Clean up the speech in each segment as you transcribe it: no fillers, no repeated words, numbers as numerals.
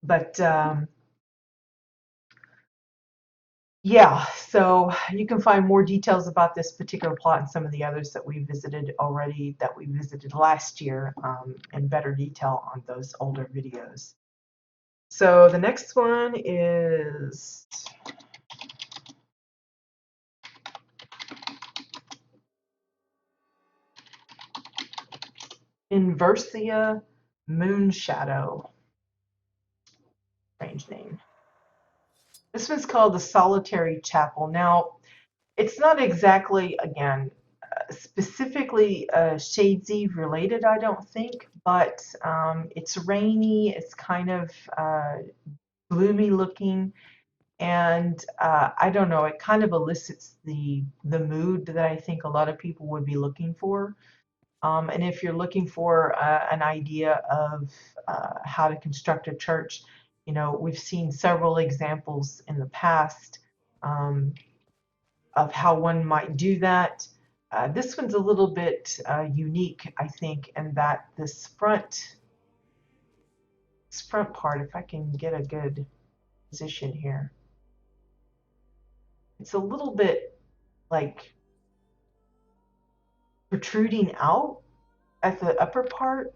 But yeah, so you can find more details about this particular plot and some of the others that we visited already, that we visited last year, in better detail on those older videos. So the next one is Inversia Moonshadow. Strange name. This one's called the Solitary Chapel. Now, it's not exactly, again, specifically Shadesy related, I don't think, but it's rainy, it's kind of gloomy looking, and I don't know, it kind of elicits the mood that I think a lot of people would be looking for. And if you're looking for an idea of how to construct a church, you know, we've seen several examples in the past um, of how one might do that. This one's a little bit unique, I think, in that this front part, if I can get a good position here, it's a little bit like protruding out at the upper part.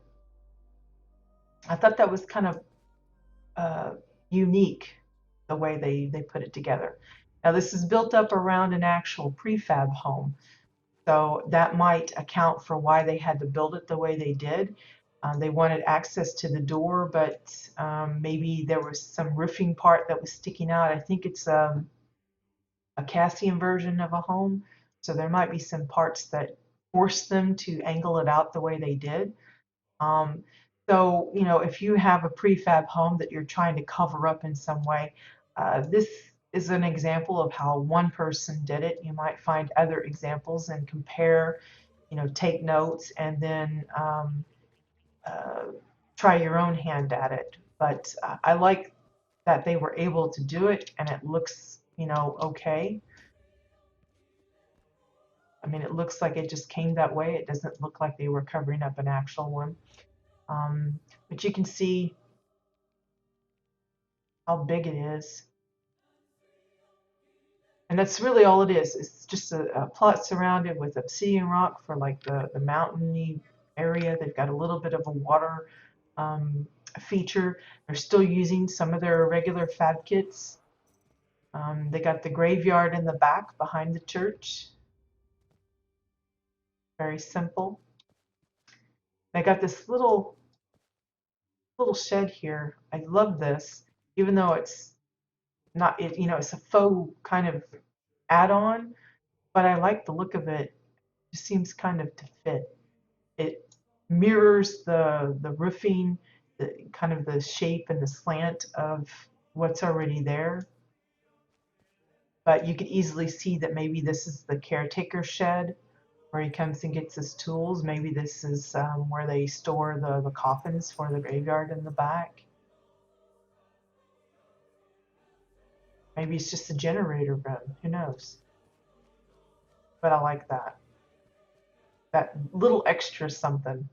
I thought that was kind of uh, unique the way they put it together. Now, this is built up around an actual prefab home, so that might account for why they had to build it the way they did. They wanted access to the door, but maybe there was some roofing part that was sticking out. I think it's a Cassian version of a home, so there might be some parts that forced them to angle it out the way they did. Um, so, you know, if you have a prefab home that you're trying to cover up in some way, this is an example of how one person did it. You might find other examples and compare, you know, take notes, and then uh, try your own hand at it. But I like that they were able to do it, and it looks, you know, okay. I mean, it looks like it just came that way. It doesn't look like they were covering up an actual one. But you can see how big it is. And that's really all it is. It's just a plot surrounded with obsidian rock for like the mountainy area. They've got a little bit of a water um, feature. They're still using some of their regular fab kits. They got the graveyard in the back behind the church. Very simple. They got this little shed here. I love this, even though it's not, you know, it's a faux kind of add-on, but I like the look of it. It just seems kind of to fit. It mirrors the roofing, the kind of the shape and the slant of what's already there. But you could easily see that maybe this is the caretaker shed where he comes and gets his tools. Maybe this is where they store the coffins for the graveyard in the back. Maybe it's just a generator room. Who knows? But I like that. That little extra something.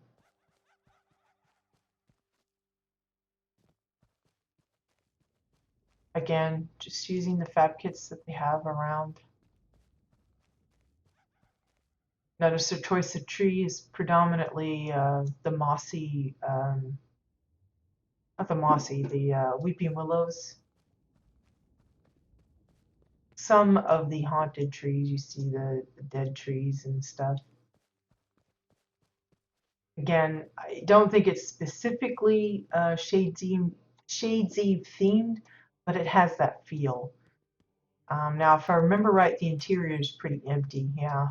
Again, just using the fab kits that they have around. Notice their choice of tree is predominantly the mossy, not the mossy, the weeping willows. Some of the haunted trees, you see the dead trees and stuff. Again, I don't think it's specifically Shadesy themed, but it has that feel. Now, if I remember right, the interior is pretty empty, yeah.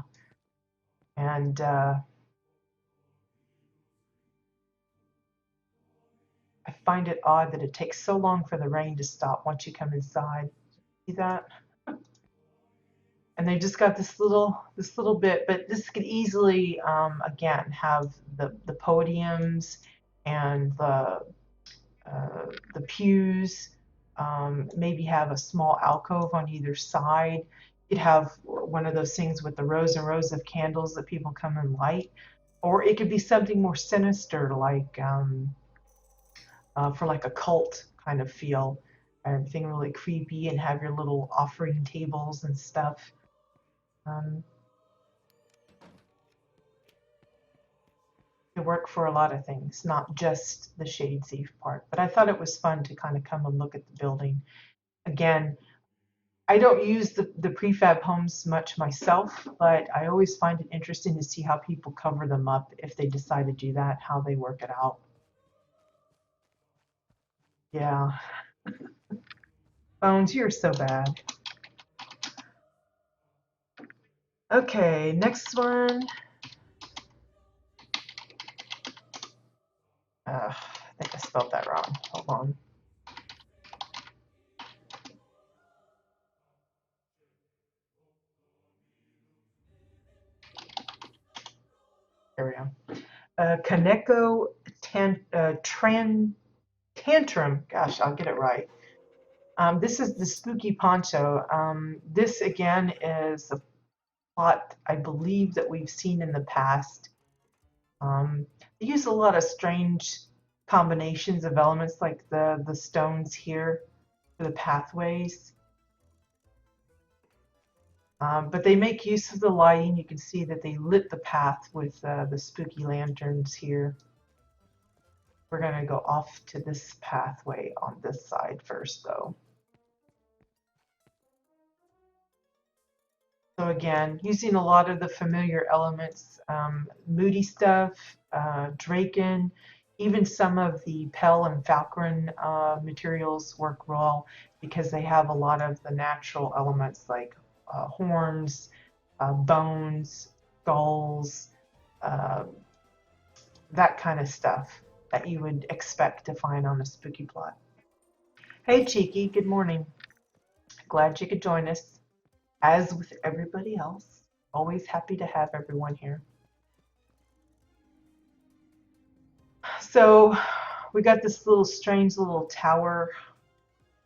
And I find it odd that it takes so long for the rain to stop once you come inside. See that? And they just got this little bit, but this could easily again have the podiums and the pews, maybe have a small alcove on either side. You'd have one of those things with the rows and rows of candles that people come and light, or it could be something more sinister, like for like a cult kind of feel. Everything really creepy, and have your little offering tables and stuff. It work for a lot of things, not just the Shades Eve part. But I thought it was fun to kind of come and look at the building. Again, I don't use the prefab homes much myself, but I always find it interesting to see how people cover them up if they decide to do that, how they work it out. Yeah. Bones, you're so bad. Okay, next one. I think I spelled that wrong. Hold on. There we go. Kaneko Tantrum. Gosh, I'll get it right. This is the spooky poncho. This again is a plot I believe that we've seen in the past. They use a lot of strange combinations of elements like the stones here for the pathways. But they make use of the lighting. You can see that they lit the path with the spooky lanterns here. We're going to go off to this pathway on this side first, though. So again, using a lot of the familiar elements, moody stuff, Draken, even some of the Pell and Falcon materials work well because they have a lot of the natural elements like horns, bones, skulls, that kind of stuff that you would expect to find on a spooky plot. Hey Cheeky, good morning. Glad you could join us. As with everybody else, always happy to have everyone here. So we got this little strange little tower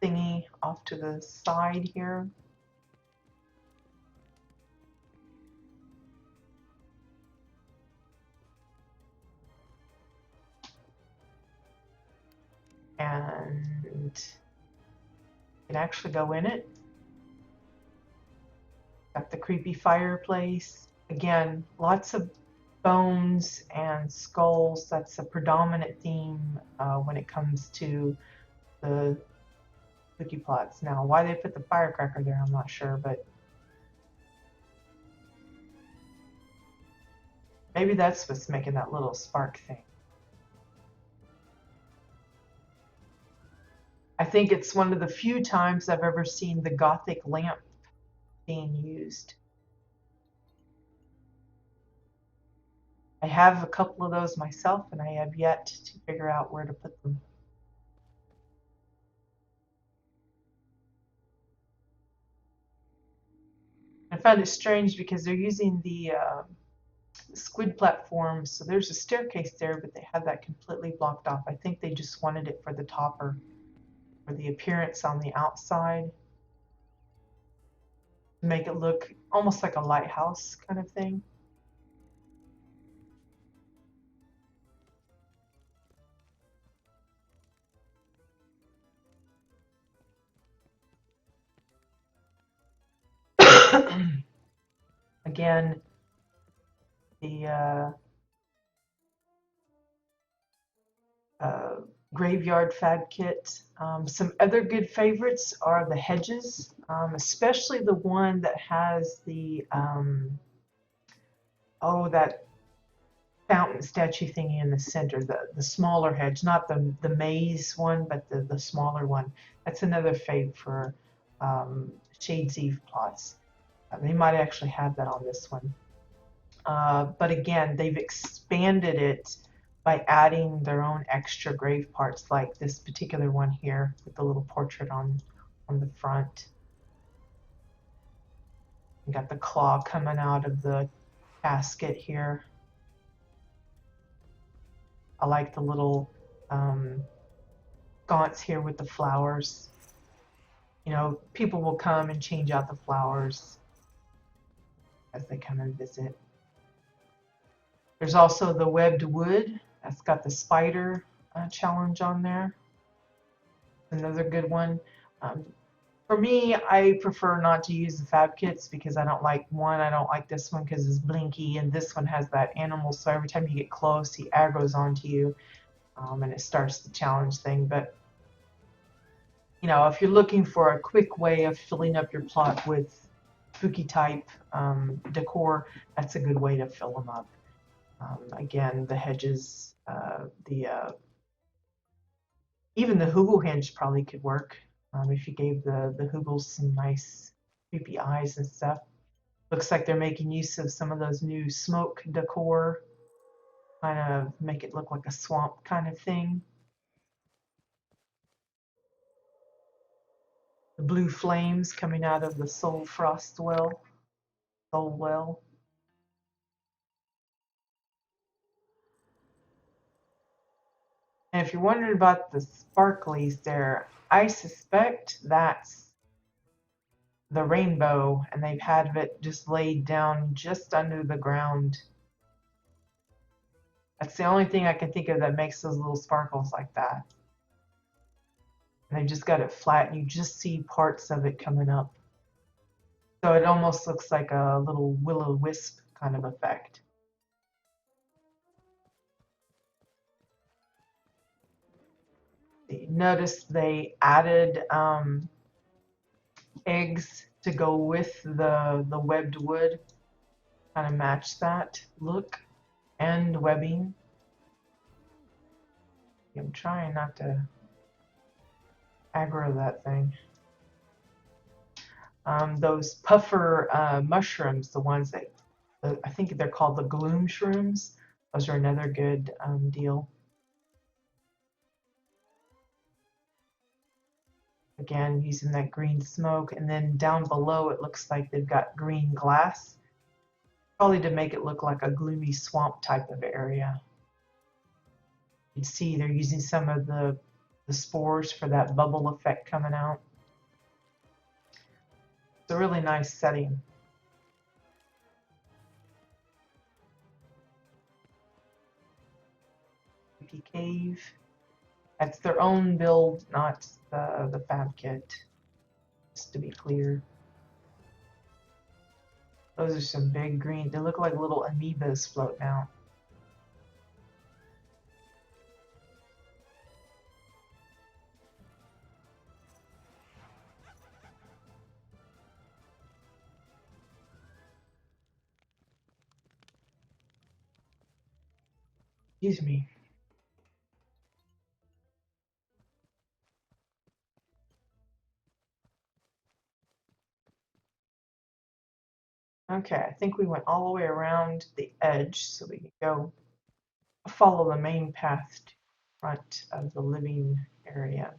thingy off to the side here. And you can actually go in it. Got the creepy fireplace. Again, lots of bones and skulls. That's a predominant theme when it comes to the spooky plots. Now, why they put the firecracker there, I'm not sure, but maybe that's what's making that little spark thing. I think it's one of the few times I've ever seen the Gothic lamp being used. I have a couple of those myself, and I have yet to figure out where to put them. I find it strange because they're using the squid platform, so there's a staircase there, but they had that completely blocked off. I think they just wanted it for the topper, for the appearance on the outside, to make it look almost like a lighthouse kind of thing. Again, the graveyard fab kit. Some other good favorites are the hedges, especially the one that has the that fountain statue thingy in the center, the smaller hedge, not the maze one, but the smaller one. That's another fave for Shades Eve plots. They might actually have that on this one. But again, they've expanded it by adding their own extra grave parts, like this particular one here with the little portrait on the front. You got the claw coming out of the casket here. I like the little sconce here with the flowers. You know, people will come and change out the flowers as they come and visit. There's also the webbed wood. That's got the spider challenge on there. Another good one. Um, for me, I prefer not to use the fab kits because I don't like one. I don't like this one because it's blinky, and this one has that animal. So every time you get close, he aggroes onto you, and it starts the challenge thing. But if you're looking for a quick way of filling up your plot with spooky type decor, that's a good way to fill them up. Again, the hedges, even the hoogle hinge probably could work if you gave the hoogles some nice creepy eyes and stuff. Looks like they're making use of some of those new smoke decor, kind of make it look like a swamp kind of thing. The blue flames coming out of the soul frost well, soul well. And if you're wondering about the sparklies there, I suspect that's the rainbow, and they've had it just laid down just under the ground. That's the only thing I can think of that makes those little sparkles like that. And they just got it flat, and you just see parts of it coming up. So it almost looks like a little will-o-wisp kind of effect. Notice they added eggs to go with the webbed wood, kind of match that look, and webbing. I'm trying not to aggro that thing. Those puffer mushrooms, the ones that I think they're called the gloom shrooms, those are another good deal. Again, using that green smoke, and then down below it looks like they've got green glass, probably to make it look like a gloomy swamp type of area. You can see they're using some of the spores for that bubble effect coming out. It's a really nice setting. Cave. That's their own build, not the fab kit, just to be clear. Those are some big green, they look like little amoebas floating out. Excuse me. Okay, I think we went all the way around the edge, so we can go follow the main path to the front of the living area.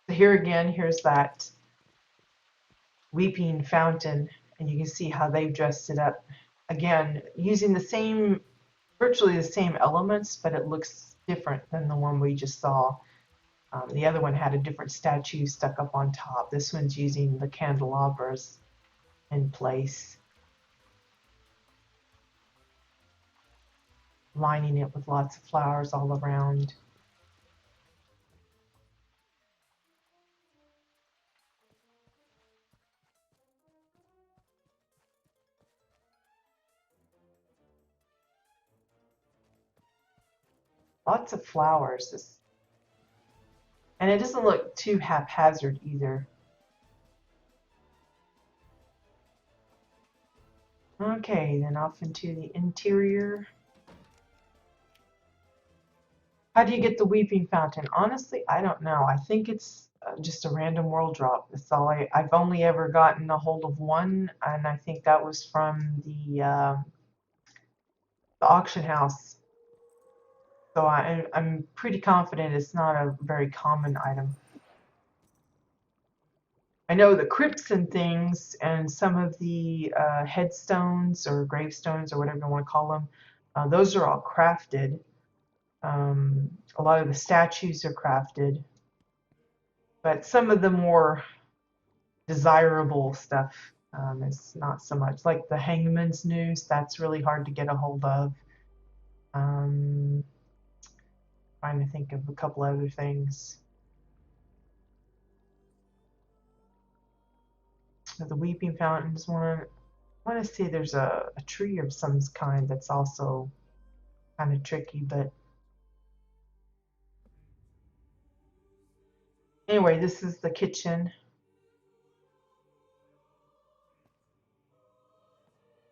So here again, here's that weeping fountain, and you can see how they've dressed it up. Again, using the same, virtually the same elements, but it looks different than the one we just saw. The other one had a different statue stuck up on top. This one's using the candelabras in place, lining it with lots of flowers all around. Lots of flowers. And it doesn't look too haphazard either. Okay, then off into the interior. How do you get the weeping fountain? Honestly, I don't know. I think it's just a random world drop. That's all I've only ever gotten a hold of one, and I think that was from the auction house. So I'm pretty confident it's not a very common item. I know the crypts and things, and some of the headstones or gravestones or whatever you want to call them, those are all crafted. A lot of the statues are crafted, but some of the more desirable stuff is not so much. Like the hangman's noose, that's really hard to get a hold of. Trying to think of a couple other things. The weeping fountains one. I want to say there's a tree of some kind that's also kind of tricky, but anyway, this is the kitchen.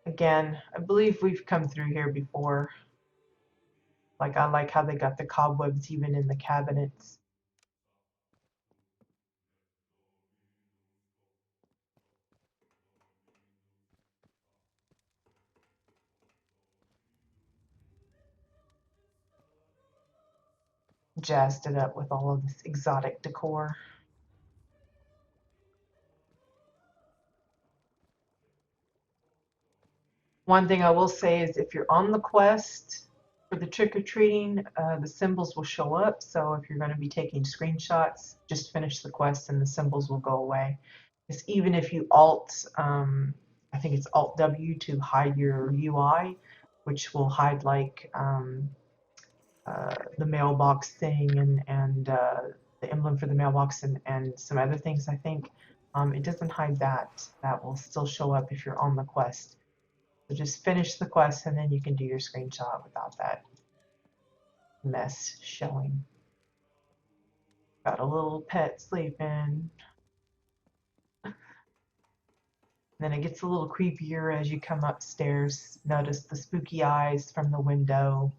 Again, I believe we've come through here before. Like, I like how they got the cobwebs even in the cabinets. Jazzed it up with all of this exotic decor. One thing I will say is if you're on the quest for the trick-or-treating, the symbols will show up. So if you're going to be taking screenshots, just finish the quest and the symbols will go away. Because even if you I think it's Alt W to hide your UI, which will hide like the mailbox thing and the emblem for the mailbox and some other things, I think. It doesn't hide that. That will still show up if you're on the quest. So just finish the quest and then you can do your screenshot without that mess showing. Got a little pet sleeping. Then it gets a little creepier as you come upstairs. Notice the spooky eyes from the window.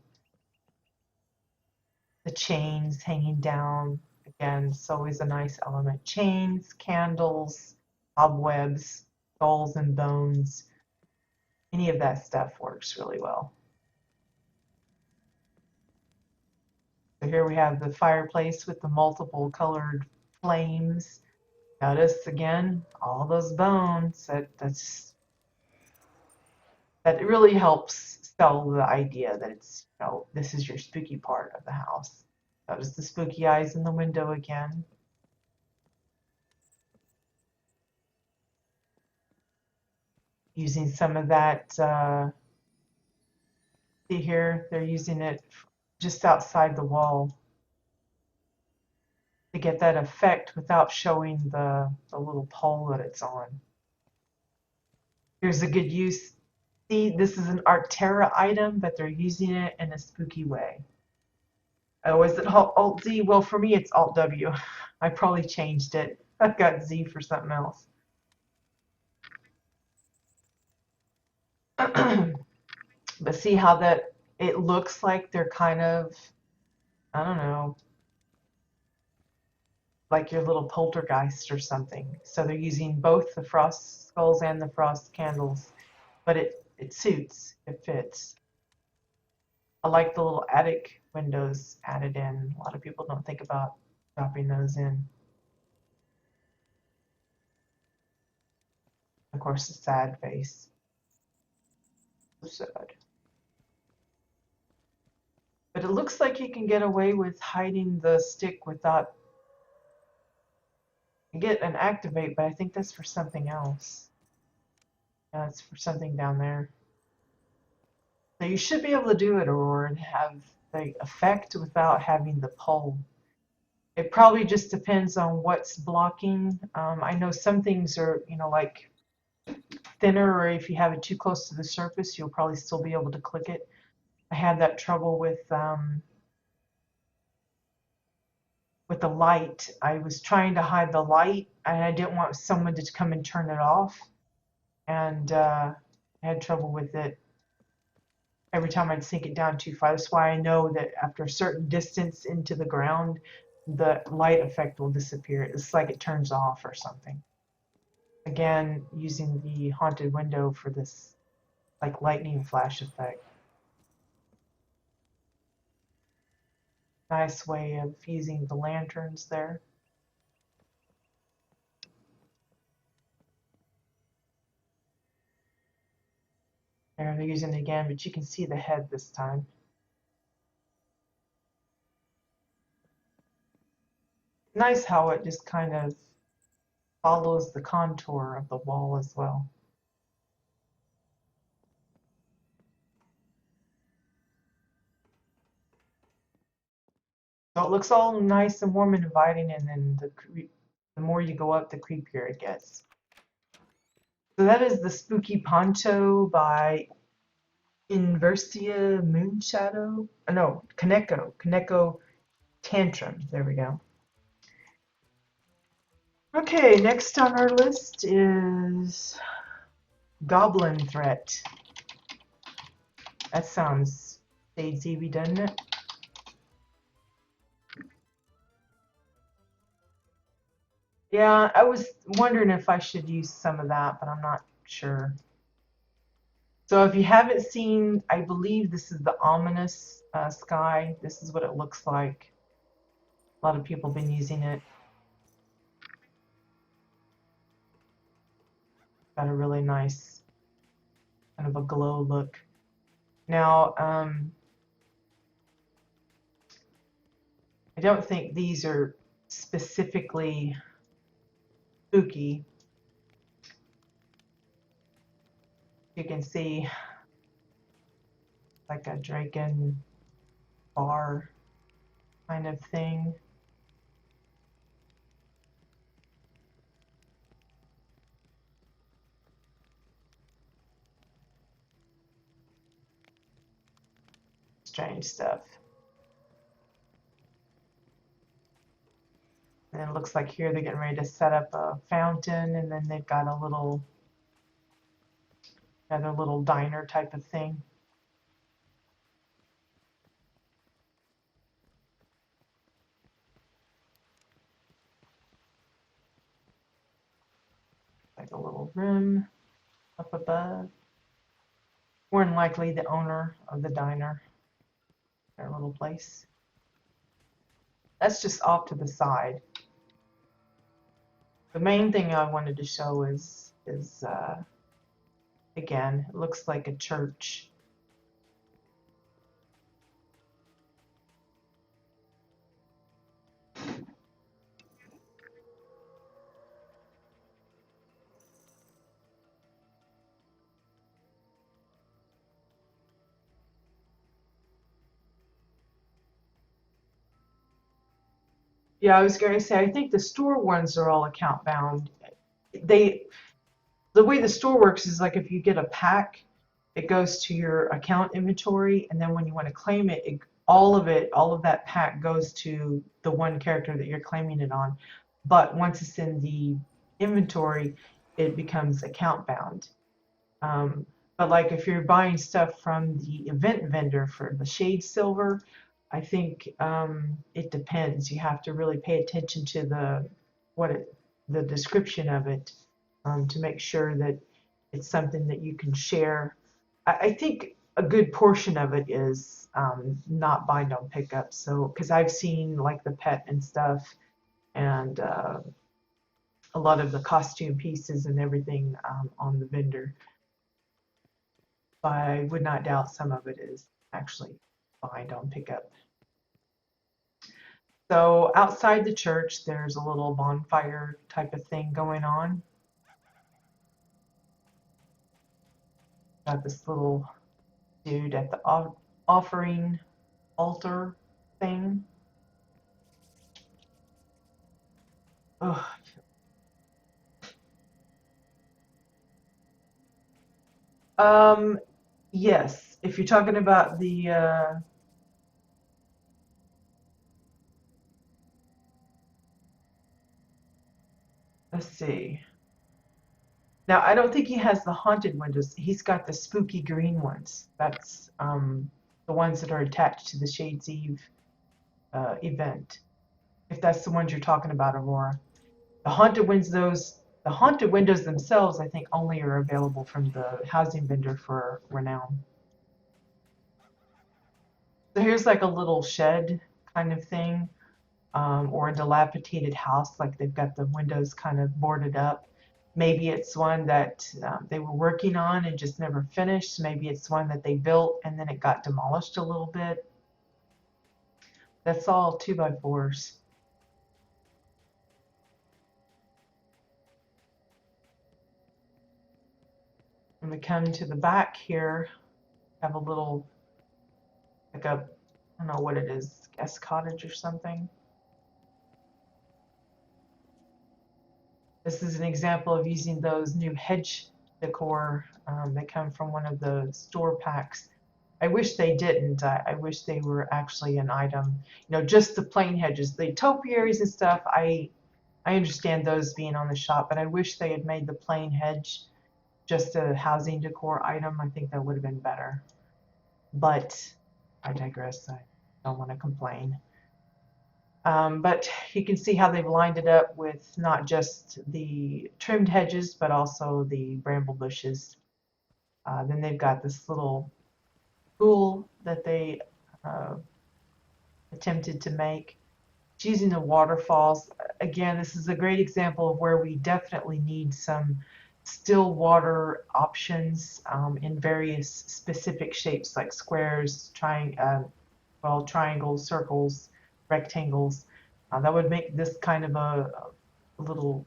The chains hanging down. Again, it's always a nice element. Chains, candles, cobwebs, skulls and bones. Any of that stuff works really well. So here we have the fireplace with the multiple colored flames. Notice again all those bones. That really helps sell the idea that it's, this is your spooky part of the house. Notice the spooky eyes in the window again. Using some of that, see here, they're using it just outside the wall to get that effect without showing the little pole that it's on. Here's a good use. See, this is an Artera item, but they're using it in a spooky way. Oh, is it Alt Z? Well, for me, it's Alt W. I probably changed it. I've got Z for something else. But see how that it looks like they're kind of, I don't know, like your little poltergeist or something. So they're using both the frost skulls and the frost candles, but it suits, it fits. I like the little attic windows added in. A lot of people don't think about dropping those in. Of course, the sad face. So sad. But it looks like you can get away with hiding the stick without get an activate, but I think that's for something else. Yeah, it's for something down there. So you should be able to do it, Aurora, and have the effect without having the pole. It probably just depends on what's blocking. I know some things are, like thinner, or if you have it too close to the surface, you'll probably still be able to click it. I had that trouble with the light. I was trying to hide the light, and I didn't want someone to come and turn it off, and I had trouble with it every time I'd sink it down too far. That's why I know that after a certain distance into the ground, the light effect will disappear. It's like it turns off or something. Again, using the haunted window for this like lightning flash effect. Nice way of using the lanterns there. There, they're using it again, but you can see the head this time. Nice how it just kind of follows the contour of the wall as well. So it looks all nice and warm and inviting, and then the more you go up, the creepier it gets. So that is the Spooky Poncho by Inversia Moonshadow. No, Kaneko Tantrum. There we go. Okay, next on our list is Goblin Threat. That sounds Shades-y, doesn't it? Yeah, I was wondering if I should use some of that, but I'm not sure. So if you haven't seen, I believe this is the ominous sky. This is what it looks like. A lot of people have been using it. Got a really nice kind of a glow look. Now, I don't think these are specifically spooky. You can see like a Draken bar kind of thing. Strange stuff. And it looks like here they're getting ready to set up a fountain, and then they've got a little, another little diner type of thing. Like a little room up above. More than likely the owner of the diner, their little place. That's just off to the side. The main thing I wanted to show is again, it looks like a church. Yeah, I was going to say, I think the store ones are all account bound. They, the way the store works is like if you get a pack, it goes to your account inventory, and then when you want to claim it, all of that pack goes to the one character that you're claiming it on. But once it's in the inventory, it becomes account bound. But like if you're buying stuff from the event vendor for the shade silver, I think it depends. You have to really pay attention to the description of it to make sure that it's something that you can share. I think a good portion of it is not buy don't pick up. So because I've seen like the pet and stuff, and a lot of the costume pieces and everything on the vendor. But I would not doubt some of it is actually buy don't pick up. So outside the church, there's a little bonfire type of thing going on. Got this little dude at the offering altar thing. Ugh. Yes, if you're talking about the let's see. Now, I don't think he has the haunted windows. He's got the spooky green ones. That's the ones that are attached to the Shades Eve event. If that's the ones you're talking about, Aurora. The haunted windows themselves, I think, only are available from the housing vendor for Renown. So here's like a little shed kind of thing, or a dilapidated house, like they've got the windows kind of boarded up. Maybe it's one that they were working on and just never finished. Maybe it's one that they built and then it got demolished a little bit. That's all 2x4s. When we come to the back here, have a little, like a, I don't know what it is, guest cottage or something. This is an example of using those new hedge decor. They come from one of the store packs. I wish they didn't. I wish they were actually an item. You know, just the plain hedges, the topiaries and stuff. I understand those being on the shop, but I wish they had made the plain hedge just a housing decor item. I think that would have been better. But I digress. I don't want to complain. But you can see how they've lined it up with not just the trimmed hedges, but also the bramble bushes. Then they've got this little pool that they uh, attempted to make. It's using the waterfalls. Again, this is a great example of where we definitely need some still water options in various specific shapes like squares, triangles, circles, rectangles. That would make this kind of a little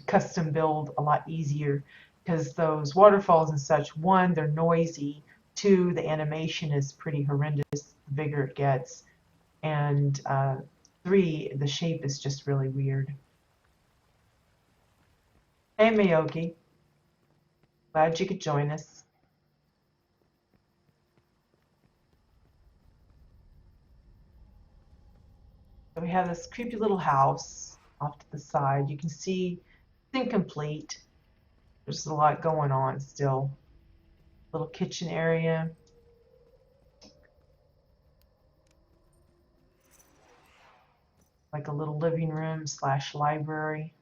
custom build a lot easier because those waterfalls and such, one, they're noisy, two, the animation is pretty horrendous the bigger it gets, and three, the shape is just really weird. Hey Miyoki, glad you could join us. So we have this creepy little house off to the side. You can see it's incomplete. There's a lot going on still. Little kitchen area. Like a little living room / library.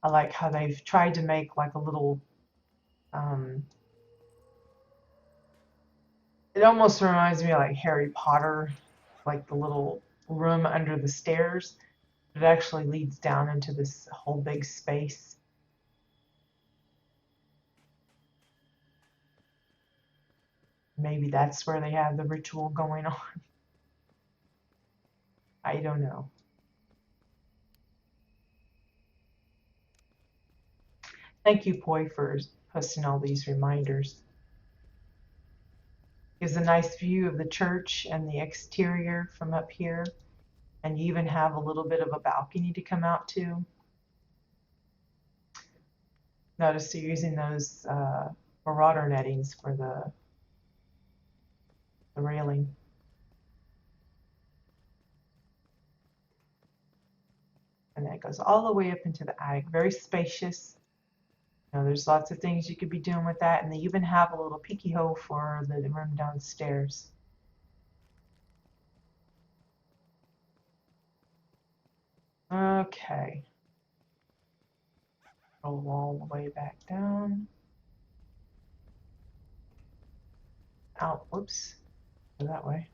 I like how they've tried to make like a little, it almost reminds me of like Harry Potter, like the little room under the stairs. It actually leads down into this whole big space. Maybe that's where they have the ritual going on. I don't know. Thank you, Poi, for posting all these reminders. Gives a nice view of the church and the exterior from up here. And you even have a little bit of a balcony to come out to. Notice you're using those marauder nettings for the railing. And then it goes all the way up into the attic. Very spacious. You know, there's lots of things you could be doing with that. And they even have a little peeky hole for the room downstairs. Okay. Roll all the way back down. Out. Whoops. Go that way.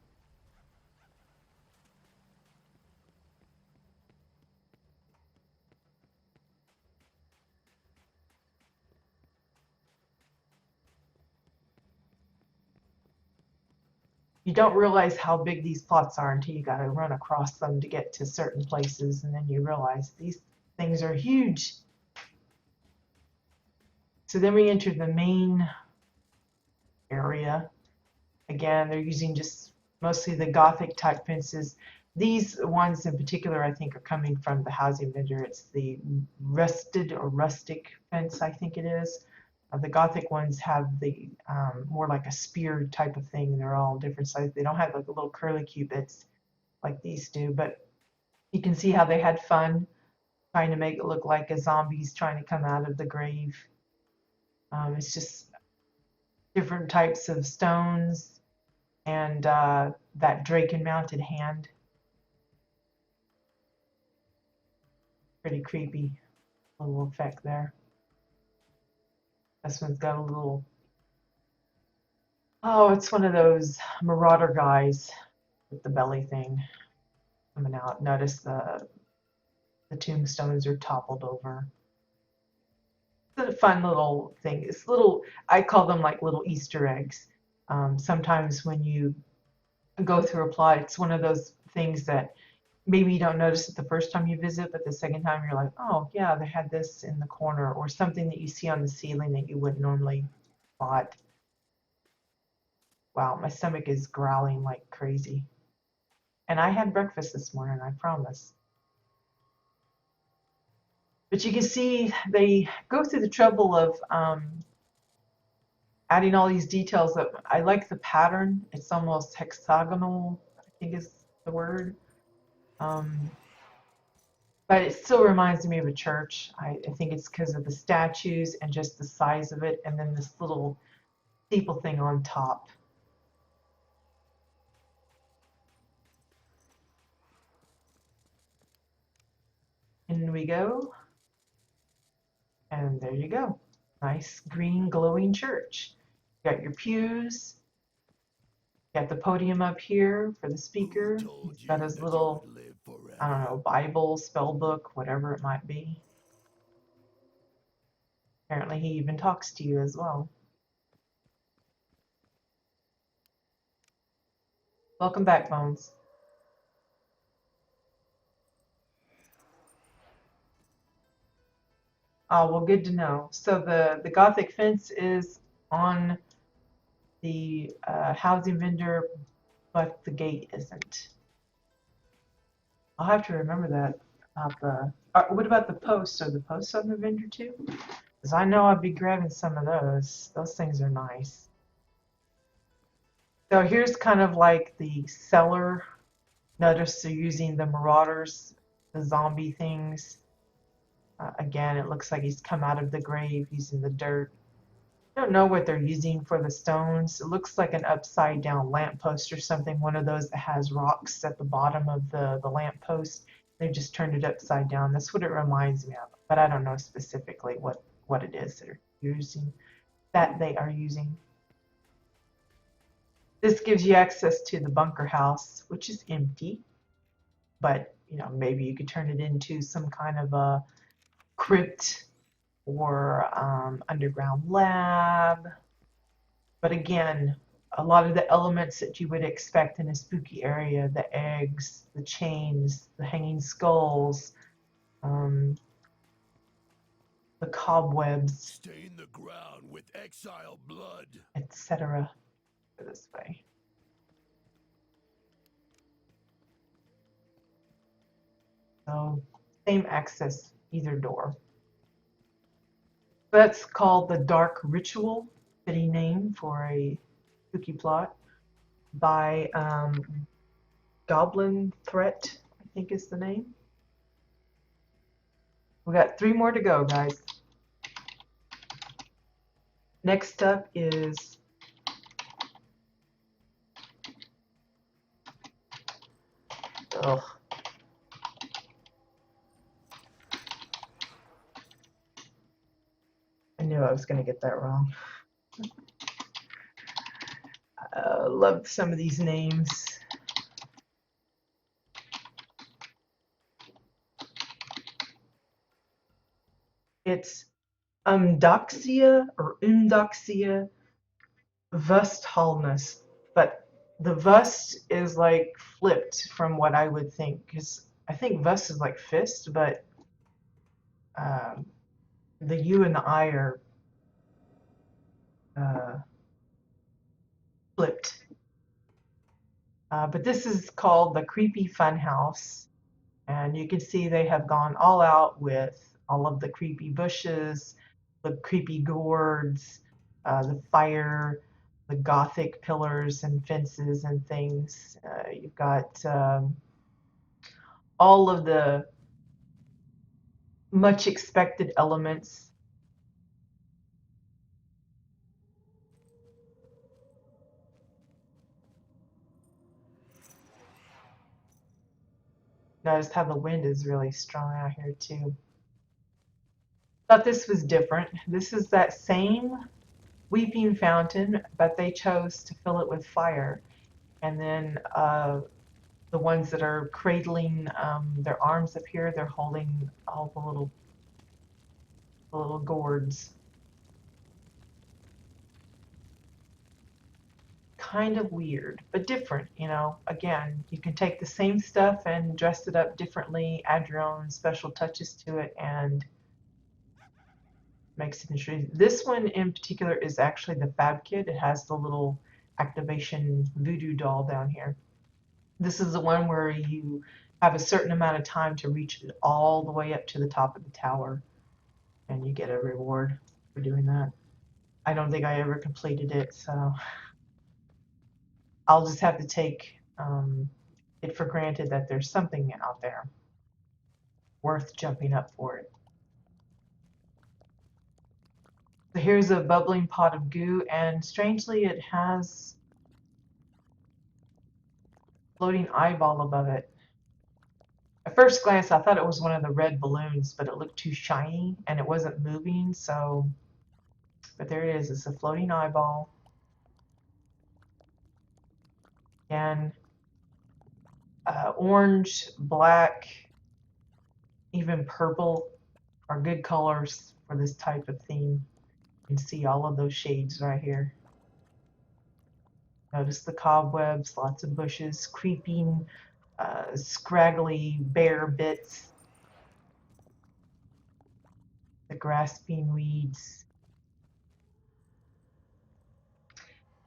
You don't realize how big these plots are until you got to run across them to get to certain places, and then you realize these things are huge. So then we enter the main area. Again, they're using just mostly the Gothic type fences. These ones in particular, I think, are coming from the housing vendor. It's the rusted or rustic fence, I think it is. The Gothic ones have the more like a spear type of thing. They're all different sizes. They don't have like the little curly cubits like these do, but you can see how they had fun trying to make it look like a zombie's trying to come out of the grave. It's just different types of stones and that Draken mounted hand. Pretty creepy little effect there. This one's got a little, oh, it's one of those marauder guys with the belly thing coming out. Notice the tombstones are toppled over. It's a fun little thing. It's little, I call them like little Easter eggs. Sometimes when you go through a plot, it's one of those things that maybe you don't notice it the first time you visit, but the second time you're like, oh yeah, they had this in the corner, or something that you see on the ceiling that you wouldn't normally spot. Wow, my stomach is growling like crazy. And I had breakfast this morning, I promise. But you can see they go through the trouble of adding all these details. That I like the pattern. It's almost hexagonal, I think is the word. Um, but it still reminds me of a church. I think it's because of the statues and just the size of it, and then this little steeple thing on top. In we go. And there you go. Nice green glowing church. You got your pews. You got the podium up here for the speaker. He's got his little, I don't know, Bible, spell book, whatever it might be. Apparently he even talks to you as well. Welcome back, Bones. Well, good to know. So the Gothic fence is on the housing vendor, but the gate isn't. I'll have to remember that. What about the posts? Are the posts on the vendor too? Because I know I'd be grabbing some of those. Those things are nice. So here's kind of like the cellar. Notice they're using the marauders, the zombie things. Again, it looks like he's come out of the grave using the dirt. I don't know what they're using for the stones. It looks like an upside down lamppost or something, one of those that has rocks at the bottom of the lamppost. They've just turned it upside down. That's what it reminds me of, but I don't know specifically what it is that they are using. This gives you access to the bunker house, which is empty, but maybe you could turn it into some kind of a crypt or underground lab. But again, a lot of the elements that you would expect in a spooky area, the eggs, the chains, the hanging skulls, the cobwebs, stain the ground with exile blood, etc. This way. So same access, either door. That's called the Dark Ritual, fitting name for a spooky plot by Goblin Threat, I think is the name. We got 3 more to go, guys. Next up is I knew I was going to get that wrong. Love some of these names. It's Umdoxia or Umdoxia Vusthalnus, but the Vust is like flipped from what I would think, because I think Vust is like fist, but the U and the I are flipped. But this is called the Creepy Funhouse, and you can see they have gone all out with all of the creepy bushes, the creepy gourds, the fire, the Gothic pillars and fences and things. You've got all of the much expected elements. Notice how the wind is really strong out here too. Thought this was different. This is that same weeping fountain, but they chose to fill it with fire. And then the ones that are cradling their arms up here, they're holding all the little gourds. Kind of weird, but different, Again, you can take the same stuff and dress it up differently, add your own special touches to it, and makes it interesting. This one in particular is actually the fab kit. It has the little activation voodoo doll down here. This is the one where you have a certain amount of time to reach it all the way up to the top of the tower, and you get a reward for doing that. I don't think I ever completed it, so I'll just have to take it for granted that there's something out there worth jumping up for it. So here's a bubbling pot of goo, and strangely it has a floating eyeball above it. At first glance, I thought it was one of the red balloons, but it looked too shiny and it wasn't moving, so, but there it is. It's a floating eyeball. And orange, black, even purple are good colors for this type of theme. You can see all of those shades right here. Notice the cobwebs, lots of bushes, creeping, scraggly bare bits, the grasping weeds.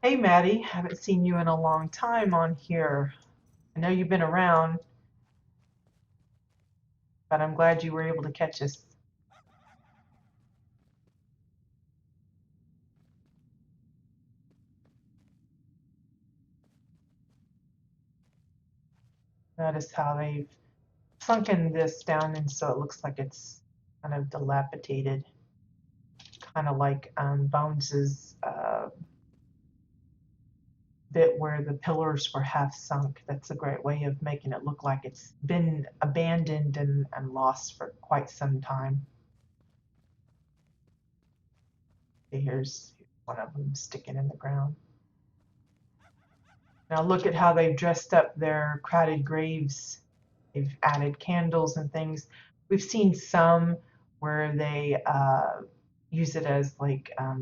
Hey Maddie, haven't seen you in a long time on here. I know you've been around, but I'm glad you were able to catch us. Notice how they've sunken this down and so it looks like it's kind of dilapidated, kind of like Bones's bit where the pillars were half sunk. That's a great way of making it look like it's been abandoned and lost for quite some time. Here's one of them sticking in the ground. Now look at how they've dressed up their crowded graves. They've added candles and things. We've seen some where they use it as like a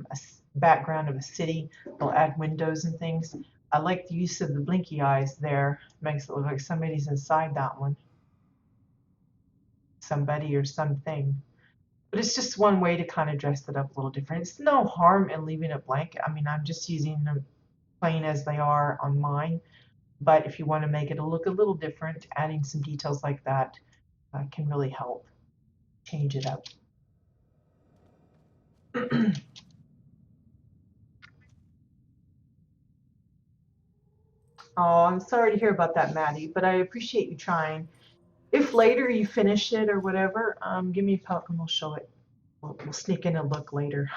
background of a city. They'll add windows and things. I like the use of the blinky eyes there. Makes it look like somebody's inside that one. Somebody or something. But it's just one way to kind of dress it up a little different. It's no harm in leaving it blank. I mean, I'm just using them plain as they are on mine. But if you want to make it look a little different, adding some details like that can really help change it up. Oh, I'm sorry to hear about that, Maddie, but I appreciate you trying. If later you finish it or whatever, give me a poke and we'll show it. We'll sneak in a look later.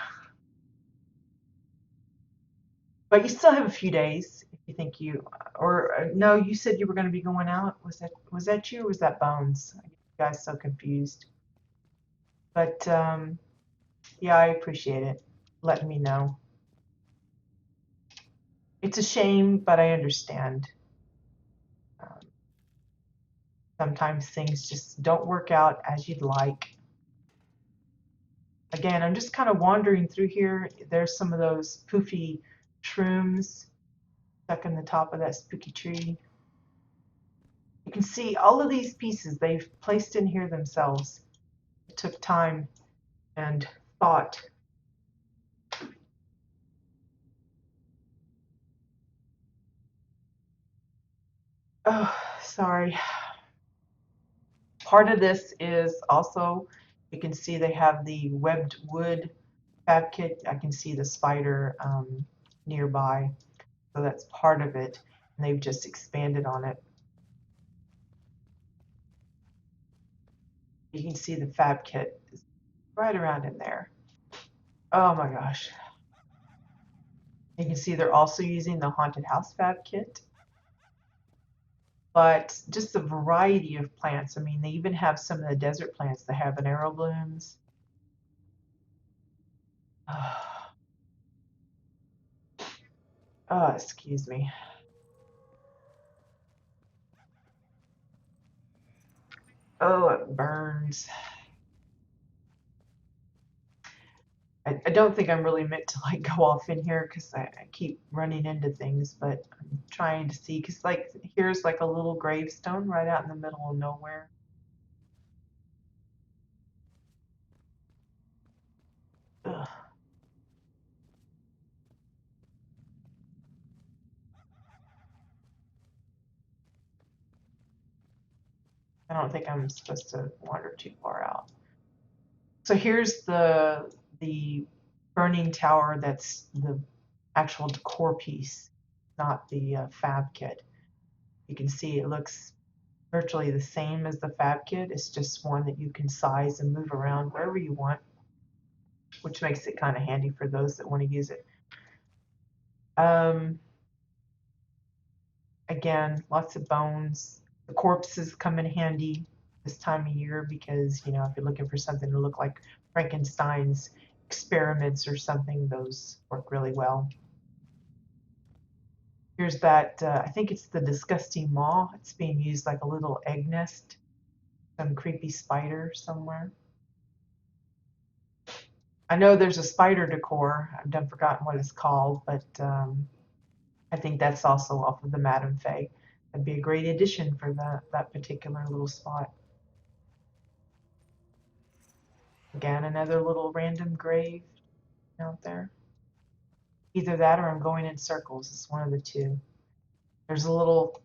But you still have a few days if you think you, or no, you said you were going to be going out. Was that you or was that Bones? I get you guys so confused. But yeah, I appreciate it. Letting me know. It's a shame, but I understand. Um, Sometimes things just don't work out as you'd like. Again, I'm just kind of wandering through here. There's some of those poofy shrooms stuck in the top of that spooky tree. You can see all of these pieces they've placed in here themselves. It took time and thought. Oh, sorry. Part of this is also, you can see they have the webbed wood fab kit. I can see the spider nearby. So that's part of it. And they've just expanded on it. You can see the fab kit is right around in there. Oh my gosh. You can see they're also using the haunted house fab kit. But just a variety of plants. I mean, they even have some of the desert plants, the habanero blooms. Oh, excuse me. Oh, it burns. I don't think I'm really meant to like go off in here because I keep running into things, but I'm trying to see because like here's like a little gravestone right out in the middle of nowhere. Ugh. I don't think I'm supposed to wander too far out. So here's the burning tower. That's the actual decor piece, not the fab kit. You can see it looks virtually the same as the fab kit. It's just one that you can size and move around wherever you want, which makes it kind of handy for those that want to use it. Um, Again, lots of bones. The corpses come in handy this time of year because, you know, if you're looking for something to look like Frankenstein's experiments or something, those work really well. Here's that, I think it's the disgusting maw. It's being used like a little egg nest. Some creepy spider somewhere. I know there's a spider decor. I've done forgotten what it's called, but I think that's also off of the Madame Faye. That'd be a great addition for that particular little spot. Again, another little random grave out there. Either that or I'm going in circles. It's one of the two. There's a little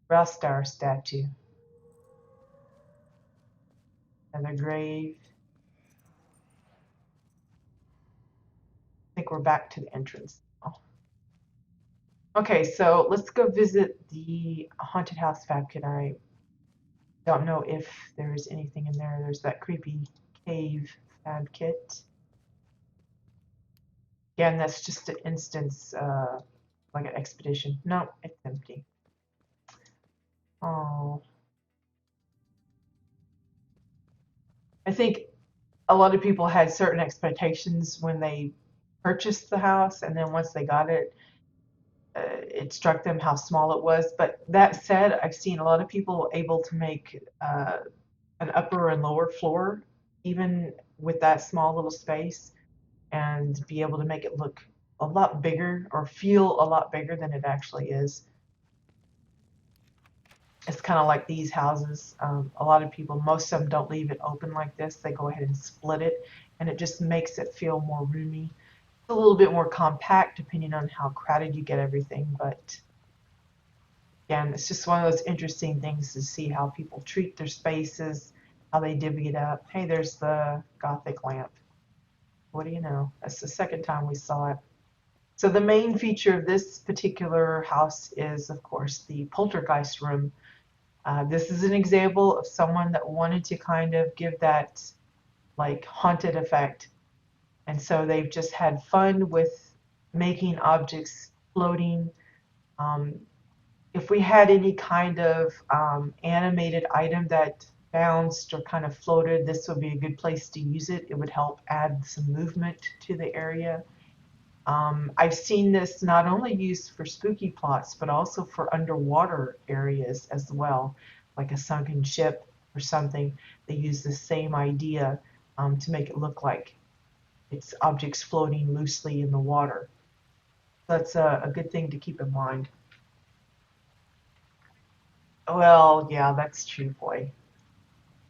WildStar statue. Another grave. I think we're back to the entrance now. Okay, so let's go visit the haunted house fab kit. I don't know if there's anything in there. There's that creepy cave fab kit. Again, that's just an instance, like an expedition. No, it's empty. Oh. I think a lot of people had certain expectations when they purchased the house, and then once they got it, it struck them how small it was. But that said, I've seen a lot of people able to make an upper and lower floor, even with that small little space, and be able to make it look a lot bigger or feel a lot bigger than it actually is. It's kind of like these houses. A lot of people, most of them don't leave it open like this. They go ahead and split it, and it just makes it feel more roomy. It's a little bit more compact depending on how crowded you get everything, but again, it's just one of those interesting things to see how people treat their spaces, how they divvy it up. Hey, there's the Gothic lamp. What do you know? That's the second time we saw it. So the main feature of this particular house is, of course, the poltergeist room. This is an example of someone that wanted to kind of give that like haunted effect. And so they've just had fun with making objects floating. Um, if we had any kind of animated item that bounced or kind of floated, this would be a good place to use it. It would help add some movement to the area. I've seen this not only used for spooky plots, but also for underwater areas as well, like a sunken ship or something. They use the same idea to make it look like it's objects floating loosely in the water. That's a good thing to keep in mind. Well, yeah, that's true, boy.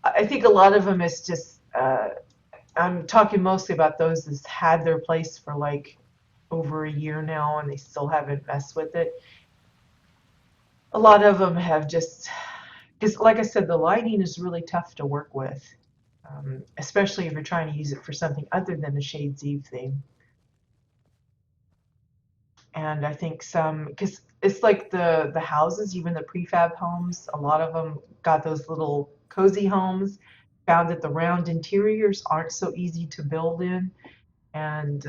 I think a lot of them is just, I'm talking mostly about those that's had their place for like over a year now and they still haven't messed with it. A lot of them have just, because like I said, the lighting is really tough to work with, especially if you're trying to use it for something other than the Shades Eve theme. And I think some, because it's like the houses, even the prefab homes, a lot of them got those little cozy homes. Found that the round interiors aren't so easy to build in, and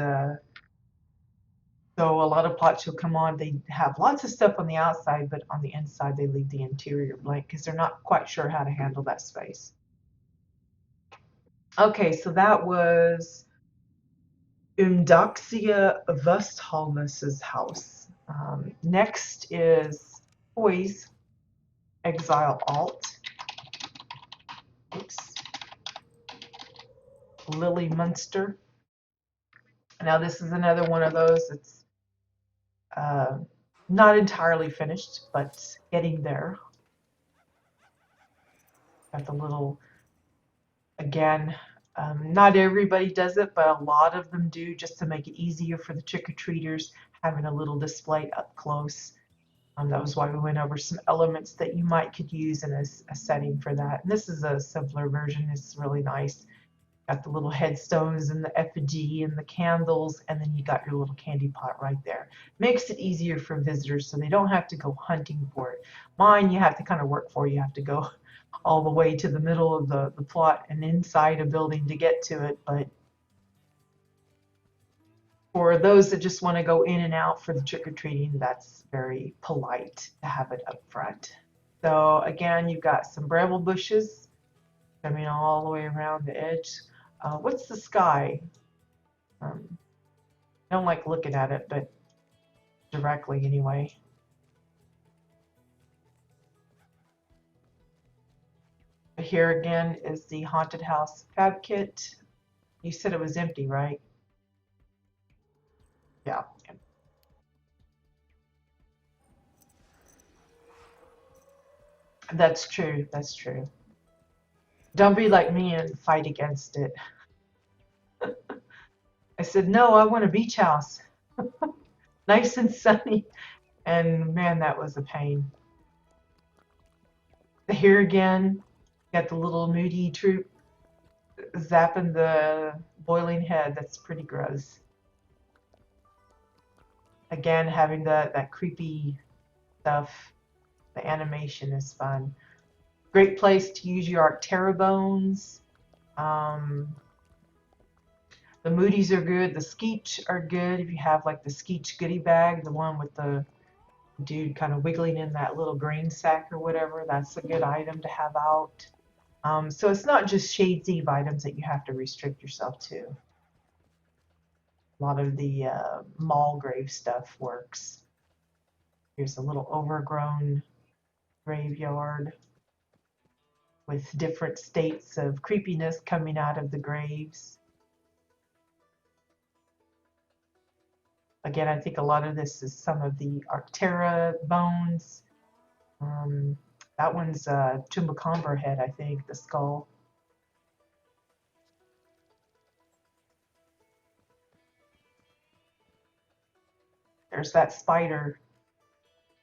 so a lot of plots you'll come on, they have lots of stuff on the outside, but on the inside they leave the interior blank because they're not quite sure how to handle that space. Okay, so that was Eudoxia Vestholmus's house. Next is Toys Exile Alt. Oops. Lily Munster. Now this is another one of those that's not entirely finished, but getting there. Got the little, again, not everybody does it, but a lot of them do just to make it easier for the trick-or-treaters, having a little display up close. That was why we went over some elements that you might could use in a setting for that. And this is a simpler version. It's really nice. Got the little headstones and the effigy and the candles, and then you got your little candy pot right there. Makes it easier for visitors so they don't have to go hunting for it. Mine, you have to kind of work for. You have to go all the way to the middle of the plot and inside a building to get to it. But for those that just want to go in and out for the trick-or-treating, that's very polite to have it up front. So again, you've got some bramble bushes coming all the way around the edge. What's the sky? I don't like looking at it, but directly anyway. Here again is the haunted house fab kit. You said it was empty, right? Yeah. That's true. That's true. Don't be like me and fight against it. I said, no, I want a beach house. Nice and sunny. And man, that was a pain. Here again, got the little moody troop zapping the boiling head. That's pretty gross. Again, having that creepy stuff. The animation is fun. Great place to use your Arctera bones. The Moody's are good. The Skeech are good if you have like the Skeech goodie bag, the one with the dude kind of wiggling in that little grain sack or whatever. That's a good item to have out. So it's not just Shades Eve items that you have to restrict yourself to. A lot of the Malgrave stuff works. Here's a little overgrown graveyard with different states of creepiness coming out of the graves. Again, I think a lot of this is some of the Arctera bones. That one's Tumbacomber head, I think, the skull. There's that spider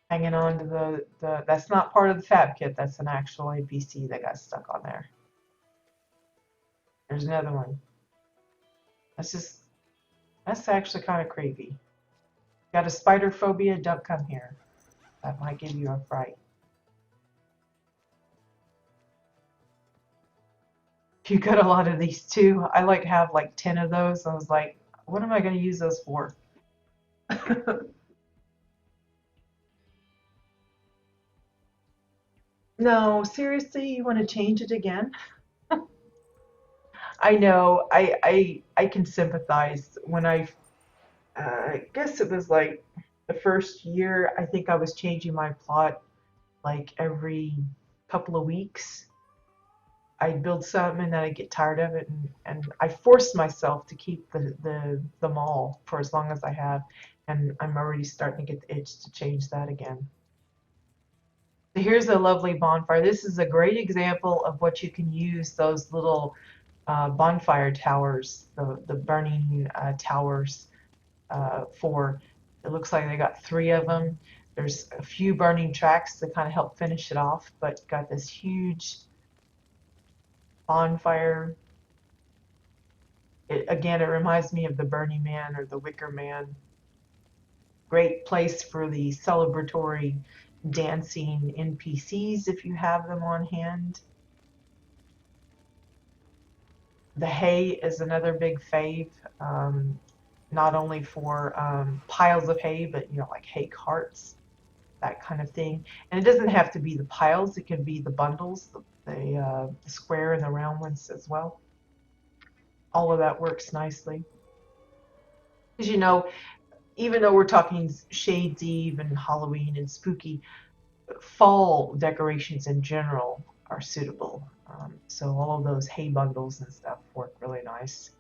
hanging on to the that's not part of the fab kit, that's an actual NPC that got stuck on there. There's another one. That's actually kind of creepy. Got a spider phobia? Don't come here. That might give you a fright. You got a lot of these too. I like have like 10 of those. I was like, what am I going to use those for? No, seriously, you want to change it again? I know. I can sympathize. When I guess it was like the first year, I think I was changing my plot like every couple of weeks. I'd build something and then I'd get tired of it, and I forced myself to keep the mall for as long as I have, and I'm already starting to get the itch to change that again. So here's a lovely bonfire. This is a great example of what you can use those little bonfire towers, the burning towers for. It looks like they got 3 of them. There's a few burning tracks to kind of help finish it off, but got this huge bonfire. Again, it reminds me of the Burning Man or the Wicker Man. Great place for the celebratory dancing NPCs if you have them on hand. The hay is another big fave, not only for piles of hay, but like hay carts, that kind of thing. And it doesn't have to be the piles; it can be the bundles, the square and the round ones as well. All of that works nicely. Because even though we're talking Shades Eve and Halloween and spooky, fall decorations in general are suitable. So all of those hay bundles and stuff work really nice.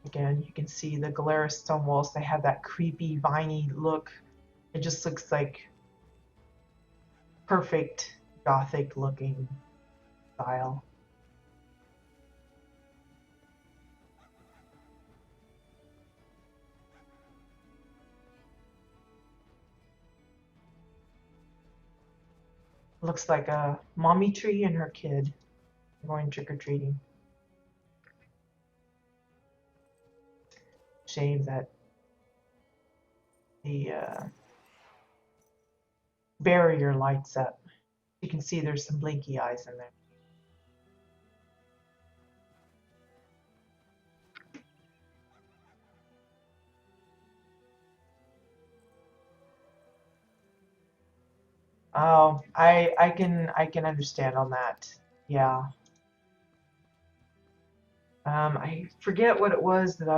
Again, you can see the Galeras stone walls. They have that creepy, viney look. It just looks like perfect Gothic looking style. Looks like a mommy tree and her kid going trick-or-treating. Shame that the barrier lights up. You can see there's some blinky eyes in there. Oh, I can understand on that. Yeah. I forget what it was that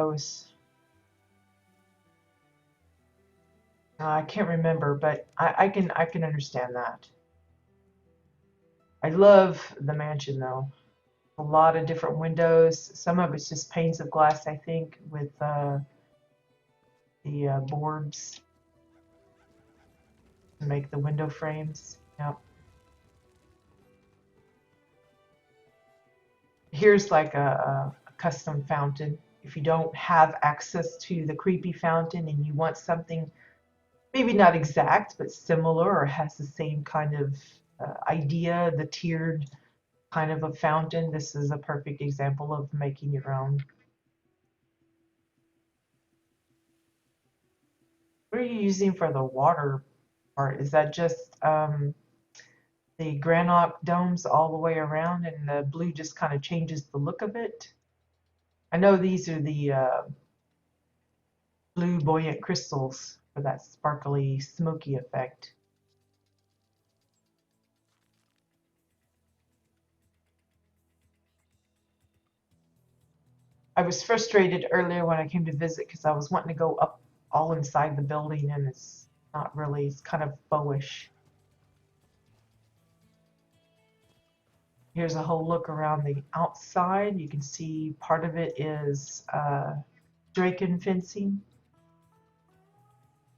I can't remember, but I can understand that. I love the mansion though. A lot of different windows. Some of it's just panes of glass, I think, with the boards to make the window frames. Yep. Here's like a custom fountain. If you don't have access to the creepy fountain and you want something maybe not exact, but similar or has the same kind of idea, the tiered kind of a fountain, this is a perfect example of making your own. What are you using for the water part? Is that just the granite domes all the way around and the blue just kind of changes the look of it? I know these are the blue buoyant crystals for that sparkly, smoky effect. I was frustrated earlier when I came to visit because I was wanting to go up all inside the building and it's not really, it's kind of faux-ish. Here's a whole look around the outside. You can see part of it is Draken fencing.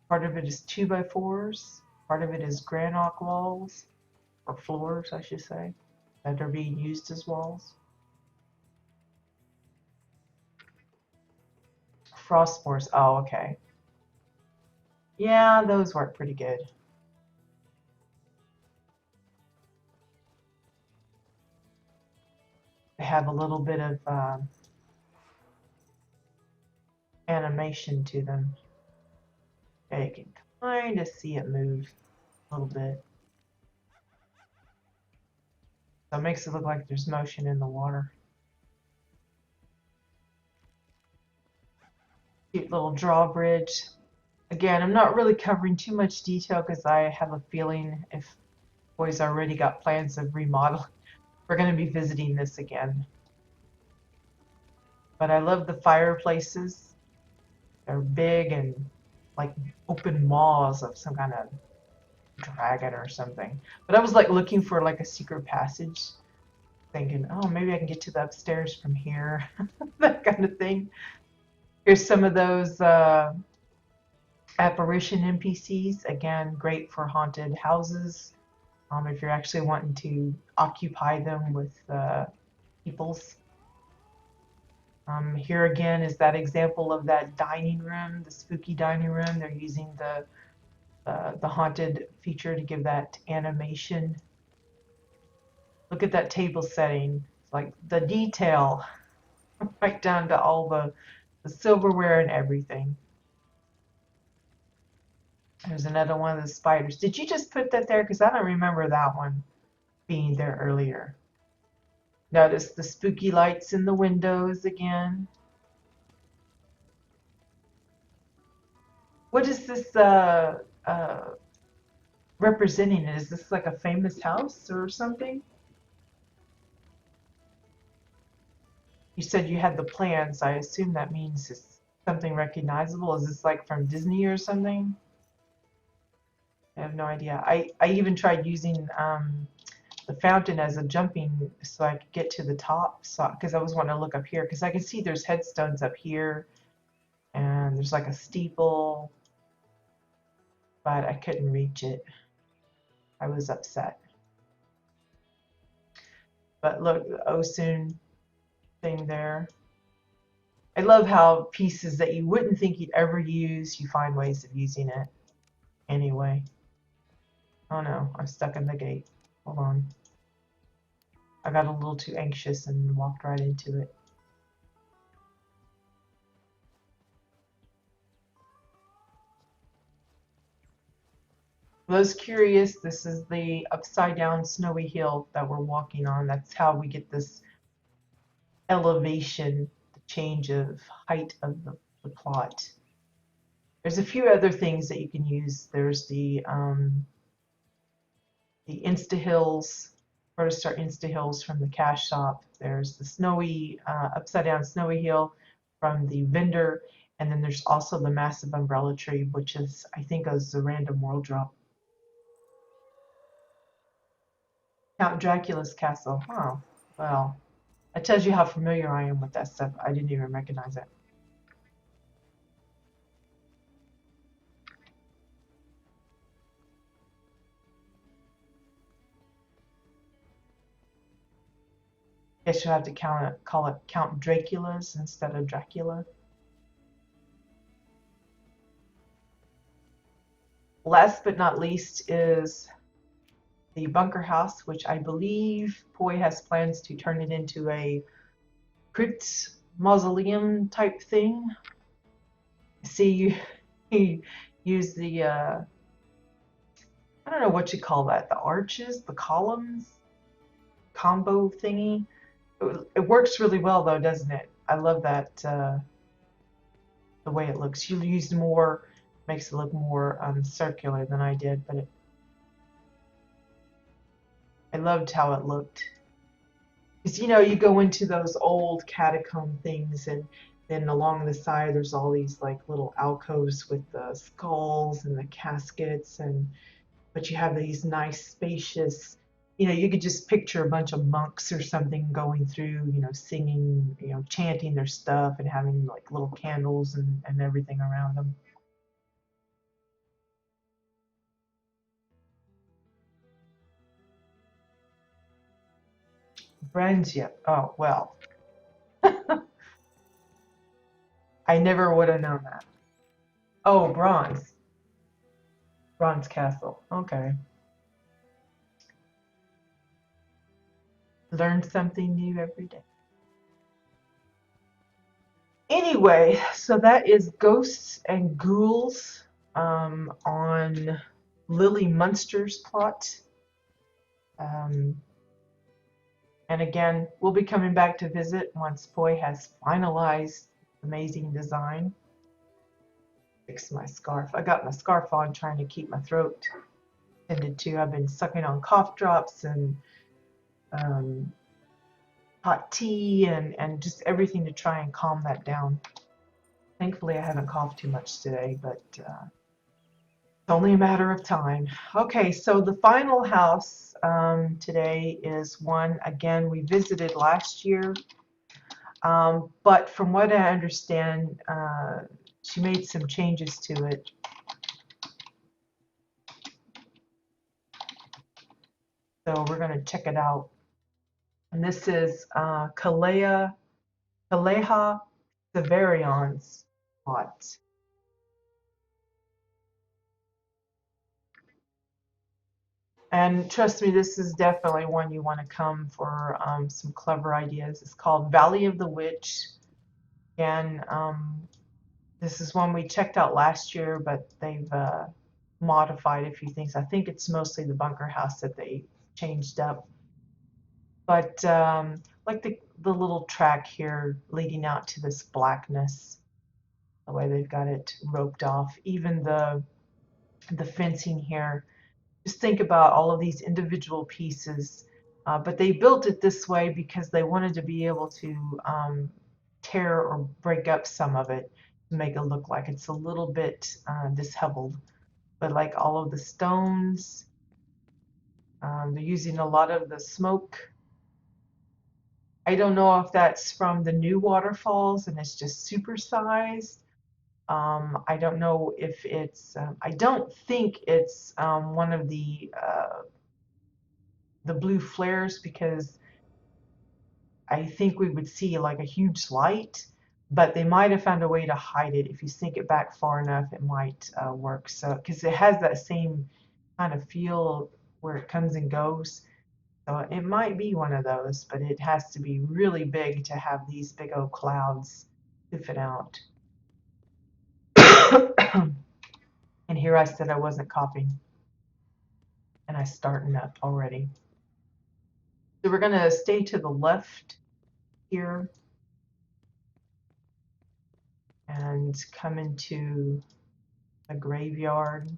Part of it is 2x4s. Part of it is granite walls, or floors, I should say, that are being used as walls. Frost spores. Oh, okay. Yeah, those work pretty good. They have a little bit of animation to them. Okay, you can kind of see it move a little bit. So it makes it look like there's motion in the water. Cute little drawbridge. Again, I'm not really covering too much detail because I have a feeling if boys already got plans of remodeling, we're going to be visiting this again. But I love the fireplaces. They're big and like open maws of some kind of dragon or something. But I was like looking for like a secret passage, thinking, oh, maybe I can get to the upstairs from here, that kind of thing. Here's some of those apparition NPCs. Again, great for haunted houses. If you're actually wanting to occupy them with peoples. Here again is that example of that dining room, the spooky dining room. They're using the haunted feature to give that animation. Look at that table setting. It's like the detail, right down to all the silverware and everything. There's another one of the spiders. Did you just put that there? Because I don't remember that one being there earlier. Notice the spooky lights in the windows again. What is this representing? Is this like a famous house or something? You said you had the plans. I assume that means it's something recognizable. Is this like from Disney or something? I have no idea. I even tried using the fountain as a jumping so I could get to the top, so because I was wanting to look up here because I can see there's headstones up here and there's like a steeple, but I couldn't reach it. I was upset. But look, the Osun thing there. I love how pieces that you wouldn't think you'd ever use, you find ways of using it anyway. Oh no, I'm stuck in the gate. Hold on. I got a little too anxious and walked right into it. For those curious, this is the upside down snowy hill that we're walking on. That's how we get this elevation, the change of height of the plot. There's a few other things that you can use. There's the Insta Hills, WildStar Insta Hills from the cash shop. There's the snowy, upside down snowy hill from the vendor. And then there's also the massive umbrella tree, which is, I think, is a random world drop. Count Dracula's castle. Oh, well, that tells you how familiar I am with that stuff. I didn't even recognize it. Guess you'll have to call it Count Dracula's instead of Dracula. Last but not least is the bunker house, which I believe Poi has plans to turn it into a crypt mausoleum type thing. See, you use the I don't know what you call that, the arches, the columns combo thingy. It works really well though, doesn't it? I love that the way it looks. You used more, makes it look more circular than I did, but I loved how it looked. Because you go into those old catacomb things, and then along the side there's all these like little alcoves with the skulls and the caskets, but you have these nice spacious, you could just picture a bunch of monks or something going through, singing, chanting their stuff and having like little candles and everything around them. Bronze, yep. Oh, well. I never would have known that. Oh, bronze. Bronze castle. Okay. Learn something new every day. Anyway, so that is Ghosts and Ghouls on Lily Munster's plot. And again, we'll be coming back to visit once Poi has finalized amazing design. Fix my scarf. I got my scarf on trying to keep my throat tended to. I've been sucking on cough drops and hot tea and just everything to try and calm that down. Thankfully, I haven't coughed too much today, but it's only a matter of time. Okay, so the final house today is one, again, we visited last year, but from what I understand, she made some changes to it. So we're going to check it out. And this is Kaleha Severion's plot. And trust me, this is definitely one you want to come for some clever ideas. It's called Valley of the Witch. And this is one we checked out last year, but they've modified a few things. I think it's mostly the bunker house that they changed up. But like the little track here leading out to this blackness, the way they've got it roped off, even the fencing here. Just think about all of these individual pieces, but they built it this way because they wanted to be able to tear or break up some of it to make it look like it's a little bit disheveled. But like all of the stones, they're using a lot of the smoke. I don't know if that's from the new waterfalls and it's just supersized. I don't know if it's, I don't think it's one of the blue flares, because I think we would see like a huge light, but they might have found a way to hide it. If you sink it back far enough, it might work. So, because it has that same kind of feel where it comes and goes. So it might be one of those, but it has to be really big to have these big old clouds to fit out. And here I said I wasn't coughing, and I starting up already. So we're going to stay to the left here and come into the graveyard.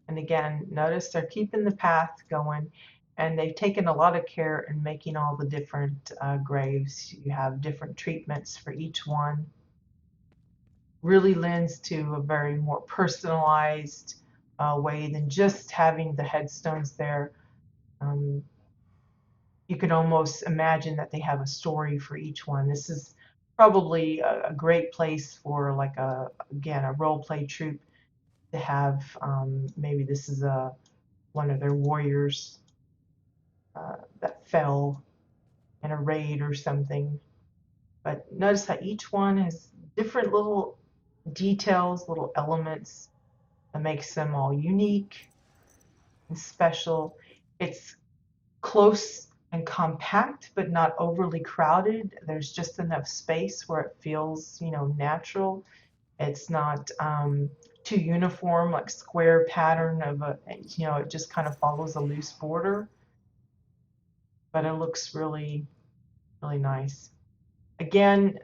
And again, notice they're keeping the path going, and they've taken a lot of care in making all the different graves. You have different treatments for each one. Really lends to a very more personalized way than just having the headstones there. You can almost imagine that they have a story for each one. This is probably a great place for like again, a role play troupe to have. Maybe this is one of their warriors that fell in a raid or something. But notice how each one has different little details, little elements that makes them all unique and special. It's close and compact, but not overly crowded. There's just enough space where it feels, natural. It's not too uniform, like square pattern of it just kind of follows a loose border, but it looks really, really nice. Again,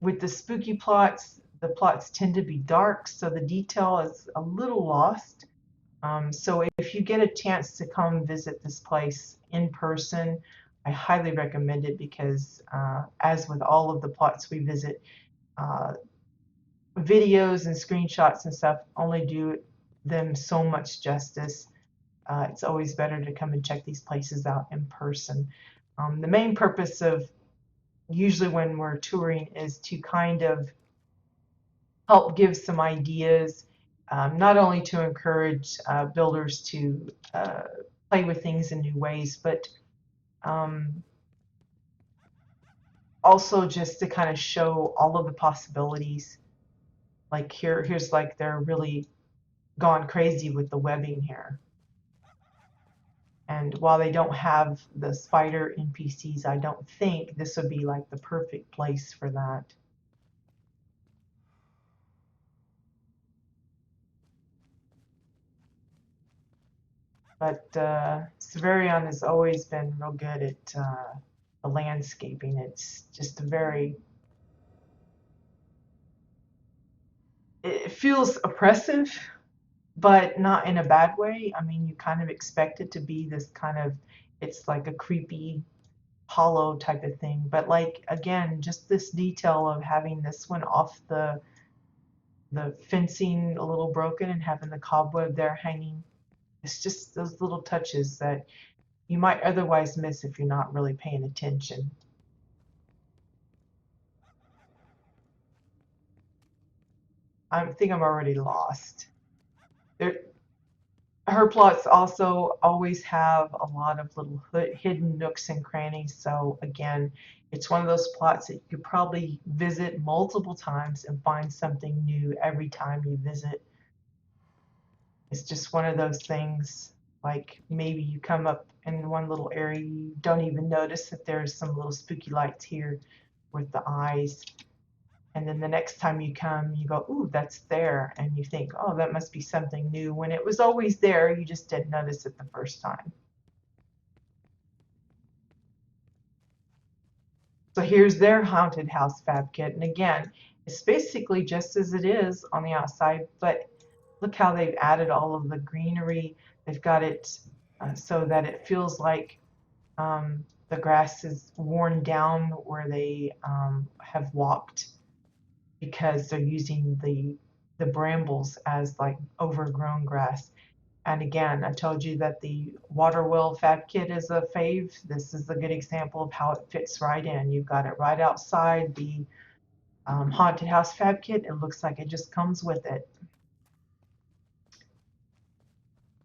with the spooky plots, the plots tend to be dark, so the detail is a little lost. So if you get a chance to come visit this place in person, I highly recommend it because as with all of the plots we visit, videos and screenshots and stuff only do them so much justice. It's always better to come and check these places out in person. The main purpose of usually when we're touring is to kind of help give some ideas, not only to encourage builders to play with things in new ways, but also just to kind of show all of the possibilities. Like here's like they're really gone crazy with the webbing here. And while they don't have the spider NPCs, I don't think this would be like the perfect place for that. But Severion has always been real good at the landscaping. It's just it feels oppressive, but not in a bad way. I mean, you kind of expect it to be this kind of, it's like a creepy, hollow type of thing. But like, again, just this detail of having this one off the fencing a little broken and having the cobweb there hanging. It's just those little touches that you might otherwise miss if you're not really paying attention. I think I'm already lost. Her plots also always have a lot of little hidden nooks and crannies. So again, it's one of those plots that you could probably visit multiple times and find something new every time you visit. It's just one of those things, like maybe you come up in one little area, you don't even notice that there's some little spooky lights here with the eyes. And then the next time you come, you go, ooh, that's there. And you think, oh, that must be something new. When it was always there, you just didn't notice it the first time. So here's their haunted house fab kit. And again, it's basically just as it is on the outside, but look how they've added all of the greenery. They've got it so that it feels like the grass is worn down where they have walked, because they're using the brambles as like overgrown grass. And again, I told you that the water well fab kit is a fave. This is a good example of how it fits right in. You've got it right outside the haunted house fab kit. It looks like it just comes with it.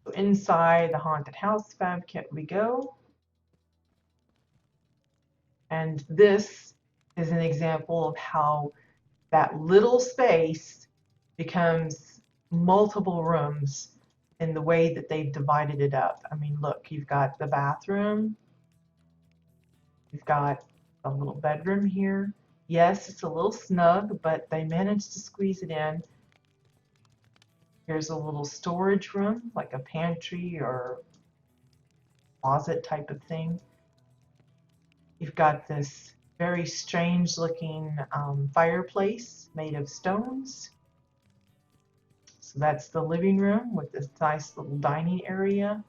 So inside the haunted house fab kit we go. And this is an example of how that little space becomes multiple rooms in the way that they've divided it up. I mean, look, you've got the bathroom, you've got a little bedroom here. Yes, it's a little snug, but they managed to squeeze it in. Here's a little storage room, like a pantry or closet type of thing. You've got this very strange looking fireplace made of stones. So that's the living room with this nice little dining area.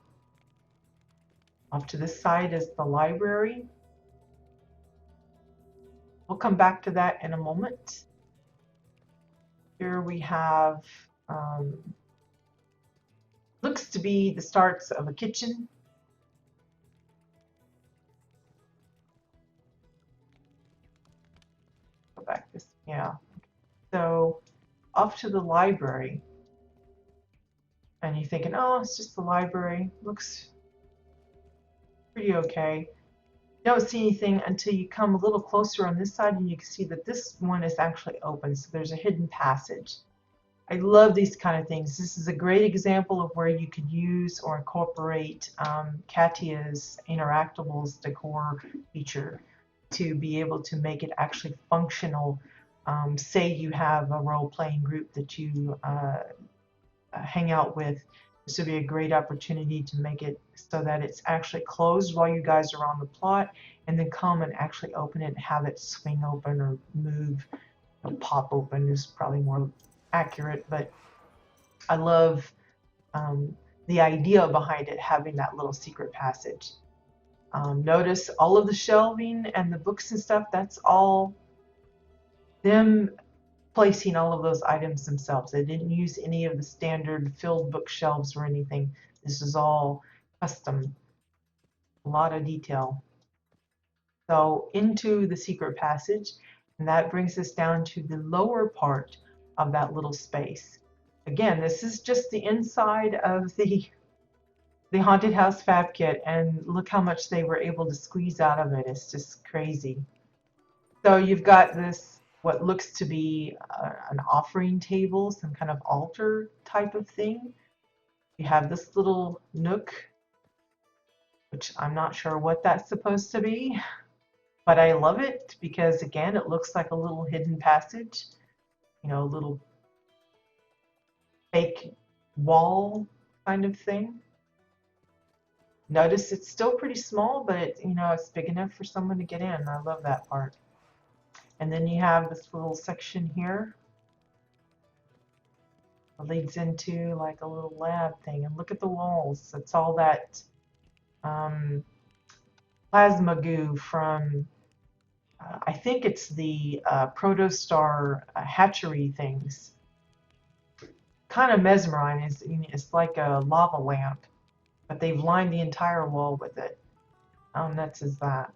Off to this side is the library. We'll come back to that in a moment. Here we have, looks to be the starts of a kitchen. Go back this, yeah. So off to the library. And you're thinking, oh, it's just the library. Looks pretty okay. You don't see anything until you come a little closer on this side and you can see that this one is actually open. So there's a hidden passage. I love these kind of things. This is a great example of where you could use or incorporate Katya's Interactables decor feature to be able to make it actually functional. Say you have a role-playing group that you hang out with. This would be a great opportunity to make it so that it's actually closed while you guys are on the plot, and then come and actually open it and have it swing open or move. Pop open is probably more accurate, but I love the idea behind it having that little secret passage. Notice all of the shelving and the books and stuff, that's all them placing all of those items themselves. They didn't use any of the standard filled bookshelves or anything. This is all custom. A lot of detail. So into the secret passage, and that brings us down to the lower part of that little space. Again, this is just the inside of the Haunted House Fab Kit, and look how much they were able to squeeze out of it. It's just crazy. So you've got this, what looks to be an offering table, some kind of altar type of thing. You have this little nook, which I'm not sure what that's supposed to be, but I love it because, again, it looks like a little hidden passage, you know, a little fake wall kind of thing. Notice it's still pretty small, but it, you know, it's big enough for someone to get in. I love that part. And then you have this little section here. It leads into like a little lab thing. And look at the walls. It's all that plasma goo from, I think it's the Protostar hatchery things. Kind of mesmerizing. It's like a lava lamp, but they've lined the entire wall with it. How nuts is that?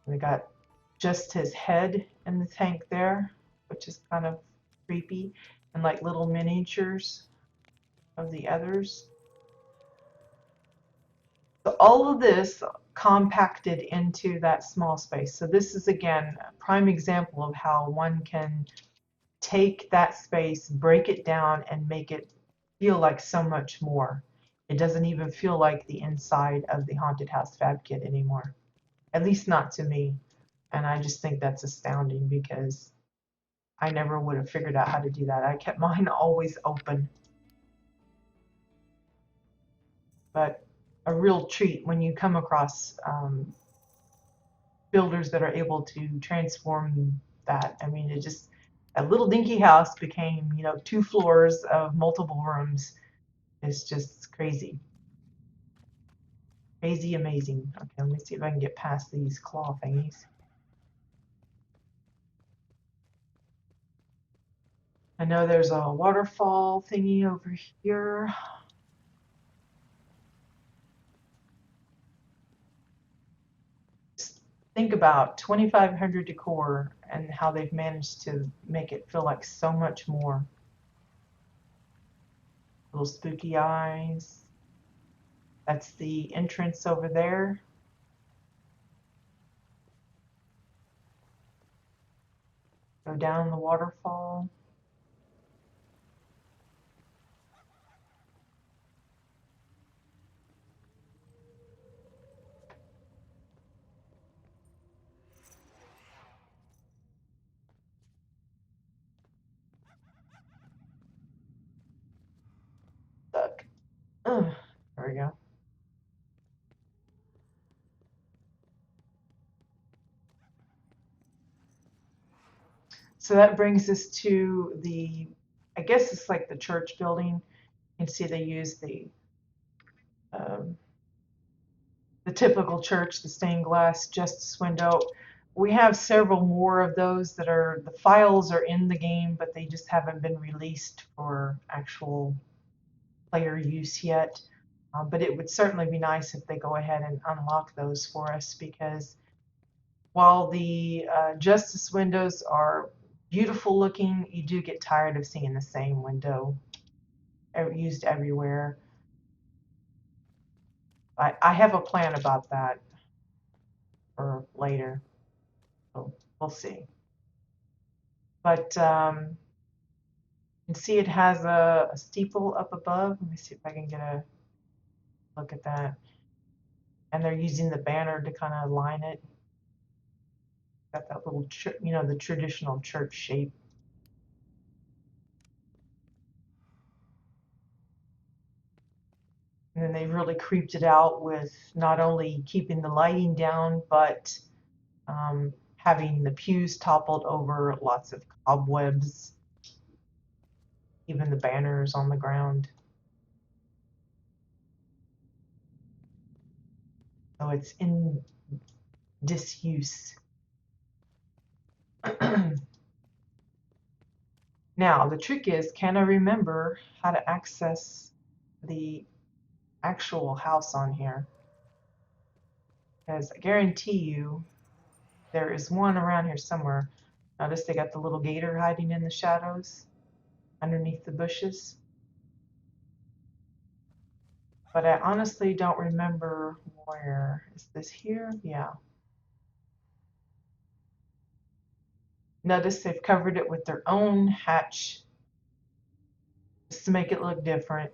We got just his head in the tank there, which is kind of creepy, and like little miniatures of the others. So all of this compacted into that small space. So this is, again, a prime example of how one can take that space, break it down, and make it feel like so much more. It doesn't even feel like the inside of the Haunted House Fab Kit anymore. At least not to me. And I just think that's astounding because I never would have figured out how to do that. I kept mine always open. But a real treat when you come across builders that are able to transform that. I mean, it just, a little dinky house became, you know, 2 floors of multiple rooms. It's just crazy. Crazy amazing. Okay, let me see if I can get past these claw thingies. I know there's a waterfall thingy over here. Just think about 2500 decor and how they've managed to make it feel like so much more. Little spooky eyes. That's the entrance over there. Go down the waterfall. Stuck. Ugh, there we go. So that brings us to the, I guess it's like the church building. You can see they use um, the typical church, the stained glass justice window. We have several more of those that are, the files are in the game, but they just haven't been released for actual player use yet. But it would certainly be nice if they go ahead and unlock those for us, because while the justice windows are beautiful looking, you do get tired of seeing the same window used everywhere. I have a plan about that for later, so we'll see. But you can see it has a steeple up above. Let me see if I can get a look at that. And they're using the banner to kind of line it. Got that little, the traditional church shape. And then they really creeped it out with not only keeping the lighting down, but having the pews toppled over, lots of cobwebs, even the banners on the ground. So it's in disuse. Now, the trick is, can I remember how to access the actual house on here? Because I guarantee you there is one around here somewhere. Notice they got the little gator hiding in the shadows underneath the bushes. But I honestly don't remember where. Is this here? Yeah. Notice they've covered it with their own hatch just to make it look different.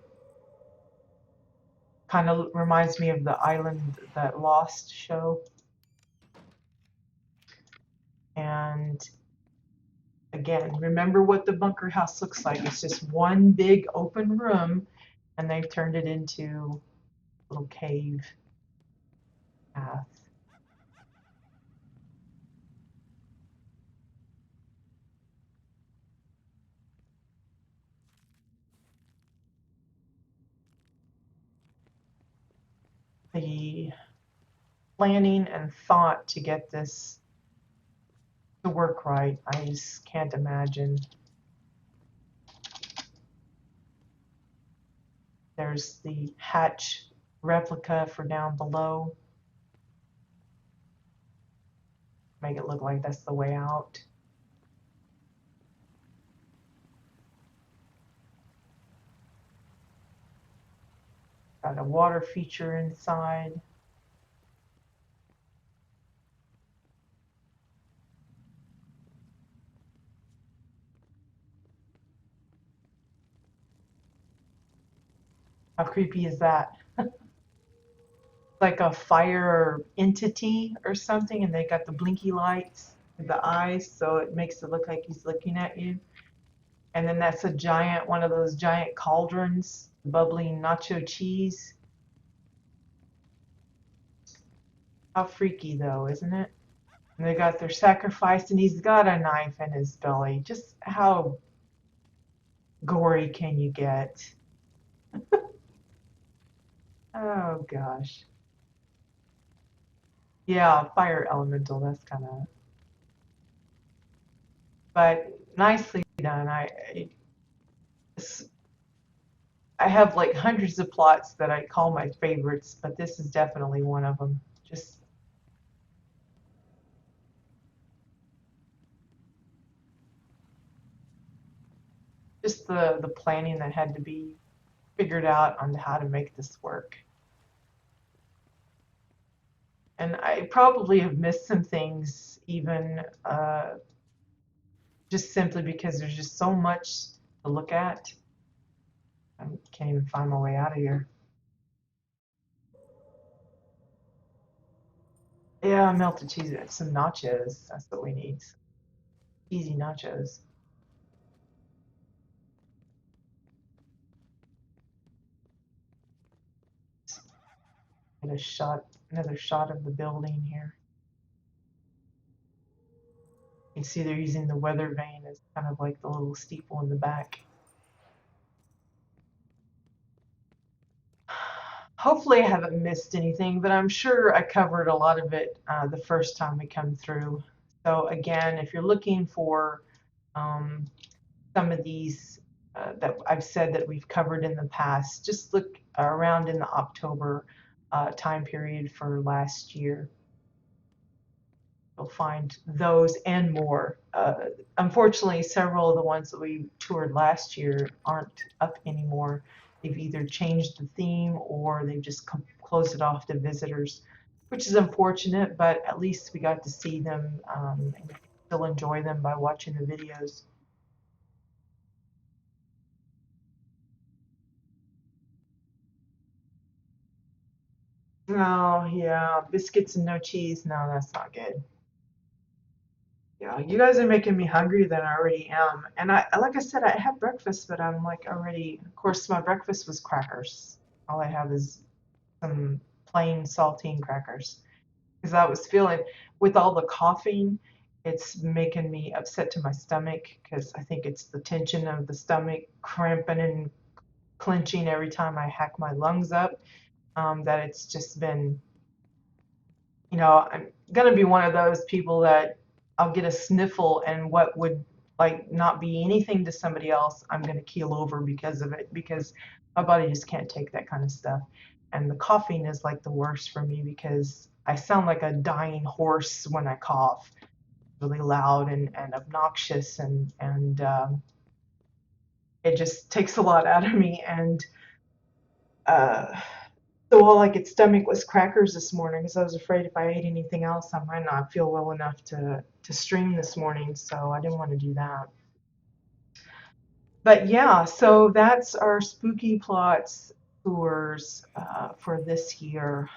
Kind of reminds me of the island, that Lost show. And again, remember what the bunker house looks like. It's just one big open room, and they've turned it into a little cave path. The planning and thought to get this to work right, I just can't imagine. There's the hatch replica for down below. Make it look like that's the way out. Got a water feature inside. How creepy is that? Like a fire entity or something, and they got the blinky lights with the eyes, so it makes it look like he's looking at you. And then that's a giant, one of those giant cauldrons, bubbling nacho cheese. How freaky though, isn't it? And they got their sacrifice, and he's got a knife in his belly. Just how gory can you get? Oh gosh. Yeah, fire elemental, that's kind of, but nicely done. I have like hundreds of plots that I call my favorites, but this is definitely one of them. Just the planning that had to be figured out on how to make this work. And I probably have missed some things even just simply because there's just so much to look at. I can't even find my way out of here. Yeah, melted cheese, some nachos. That's what we need. Some cheesy nachos. Get a shot, another shot of the building here. You can see they're using the weather vane as kind of like the little steeple in the back. Hopefully I haven't missed anything, but I'm sure I covered a lot of it the first time we come through. So again, if you're looking for um, some of these that I've said that we've covered in the past, just look around in the October time period for last year. You'll find those and more. Unfortunately, several of the ones that we toured last year aren't up anymore. They've either changed the theme or they've just closed it off to visitors, which is unfortunate, but at least we got to see them and still enjoy them by watching the videos. Oh, yeah, biscuits and no cheese. No, that's not good. Yeah, you guys are making me hungrier than I already am. And like I said, I had breakfast, but I'm like already, of course, my breakfast was crackers. All I have is some plain saltine crackers. Because I was feeling, with all the coughing, it's making me upset to my stomach because I think it's the tension of the stomach cramping and clenching every time I hack my lungs up, that it's just been, I'm gonna be one of those people that I'll get a sniffle and what would like not be anything to somebody else, I'm gonna keel over because of it because my body just can't take that kind of stuff. And the coughing is like the worst for me because I sound like a dying horse when I cough, really loud and obnoxious and it just takes a lot out of me and uh, so all I could stomach was crackers this morning because I was afraid if I ate anything else, I might not feel well enough to stream this morning. So I didn't want to do that. But yeah, so that's our spooky plots tours for this year.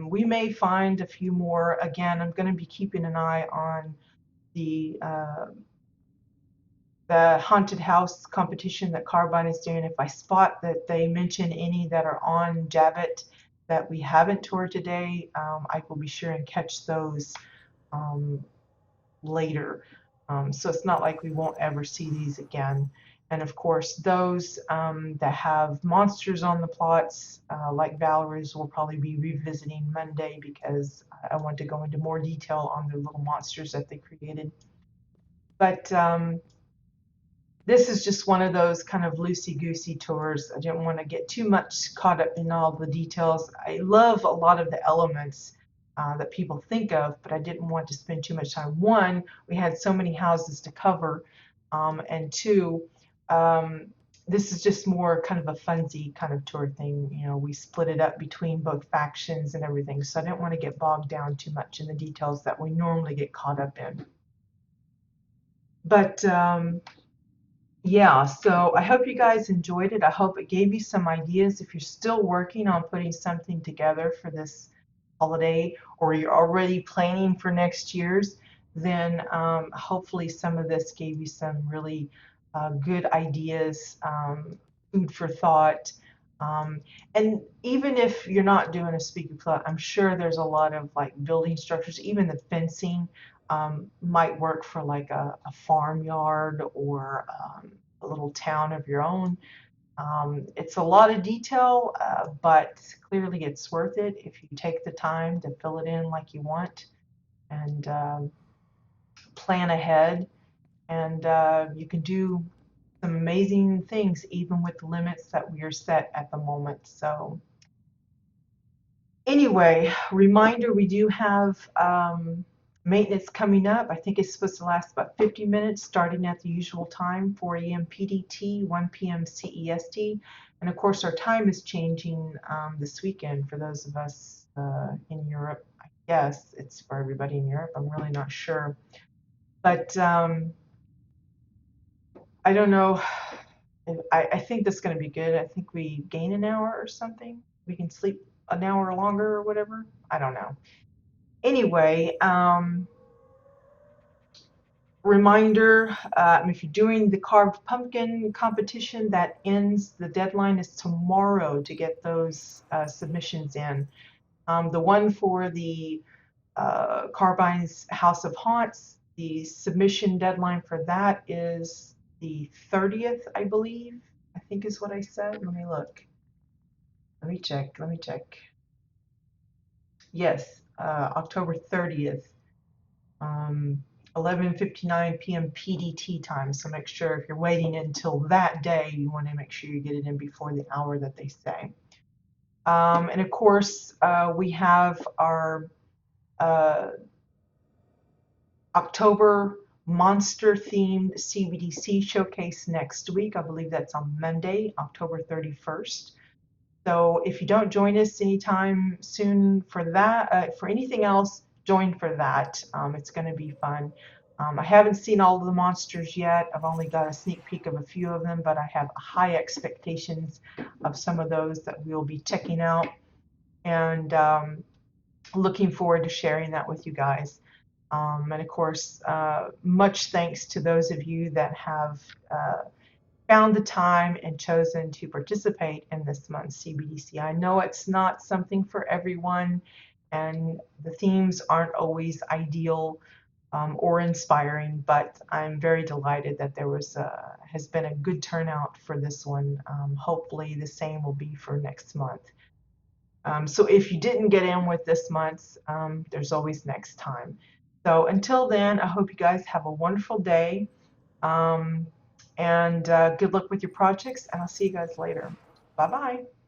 We may find a few more. Again, I'm going to be keeping an eye on the uh, the haunted house competition that Carbine is doing. If I spot that they mention any that are on Jabbit that we haven't toured today, I will be sure and catch those um, later. So it's not like we won't ever see these again. And of course, those that have monsters on the plots, like Valerie's, will probably be revisiting Monday because I want to go into more detail on the little monsters that they created. But this is just one of those kind of loosey-goosey tours. I didn't want to get too much caught up in all the details. I love a lot of the elements that people think of, but I didn't want to spend too much time. One, we had so many houses to cover, and two, um, this is just more kind of a funsy kind of tour thing. We split it up between both factions and everything, so I didn't want to get bogged down too much in the details that we normally get caught up in. But yeah, so I hope you guys enjoyed it. I hope it gave you some ideas. If you're still working on putting something together for this holiday or you're already planning for next year's, then hopefully some of this gave you some really good ideas, food for thought. Um, and even if you're not doing a speaker plot, I'm sure there's a lot of like building structures, even the fencing might work for like a farmyard or a little town of your own. It's a lot of detail, but clearly it's worth it if you take the time to fill it in like you want and plan ahead. And you can do some amazing things even with the limits that we are set at the moment. So anyway, reminder, we do have maintenance coming up. I think it's supposed to last about 50 minutes, starting at the usual time, 4 a.m. PDT, 1 p.m. CEST. And of course, our time is changing this weekend for those of us in Europe. I guess it's for everybody in Europe. I'm really not sure. But I don't know. I think that's going to be good. I think we gain an hour or something. We can sleep an hour longer or whatever. I don't know. Anyway, reminder, if you're doing the carved pumpkin competition, that ends, the deadline is tomorrow to get those submissions in. The one for the Carbine's House of Haunts, the submission deadline for that is the 30th, I believe. I think is what I said. Let me look. Let me check. Let me check. Yes, October 30th, 11:59 p.m. PDT time. So make sure if you're waiting until that day, you want to make sure you get it in before the hour that they say. And of course, we have our uh, October monster themed CBDC showcase next week. I believe that's on Monday, October 31st. So if you don't join us anytime soon for that, for anything else, join for that. It's going to be fun. I haven't seen all of the monsters yet. I've only got a sneak peek of a few of them, but I have high expectations of some of those that we'll be checking out, and looking forward to sharing that with you guys. And of course, much thanks to those of you that have found the time and chosen to participate in this month's CBDC. I know it's not something for everyone, and the themes aren't always ideal or inspiring, but I'm very delighted that there has been a good turnout for this one. Hopefully, the same will be for next month. So if you didn't get in with this month's, there's always next time. So until then, I hope you guys have a wonderful day, um, and good luck with your projects, and I'll see you guys later. Bye bye.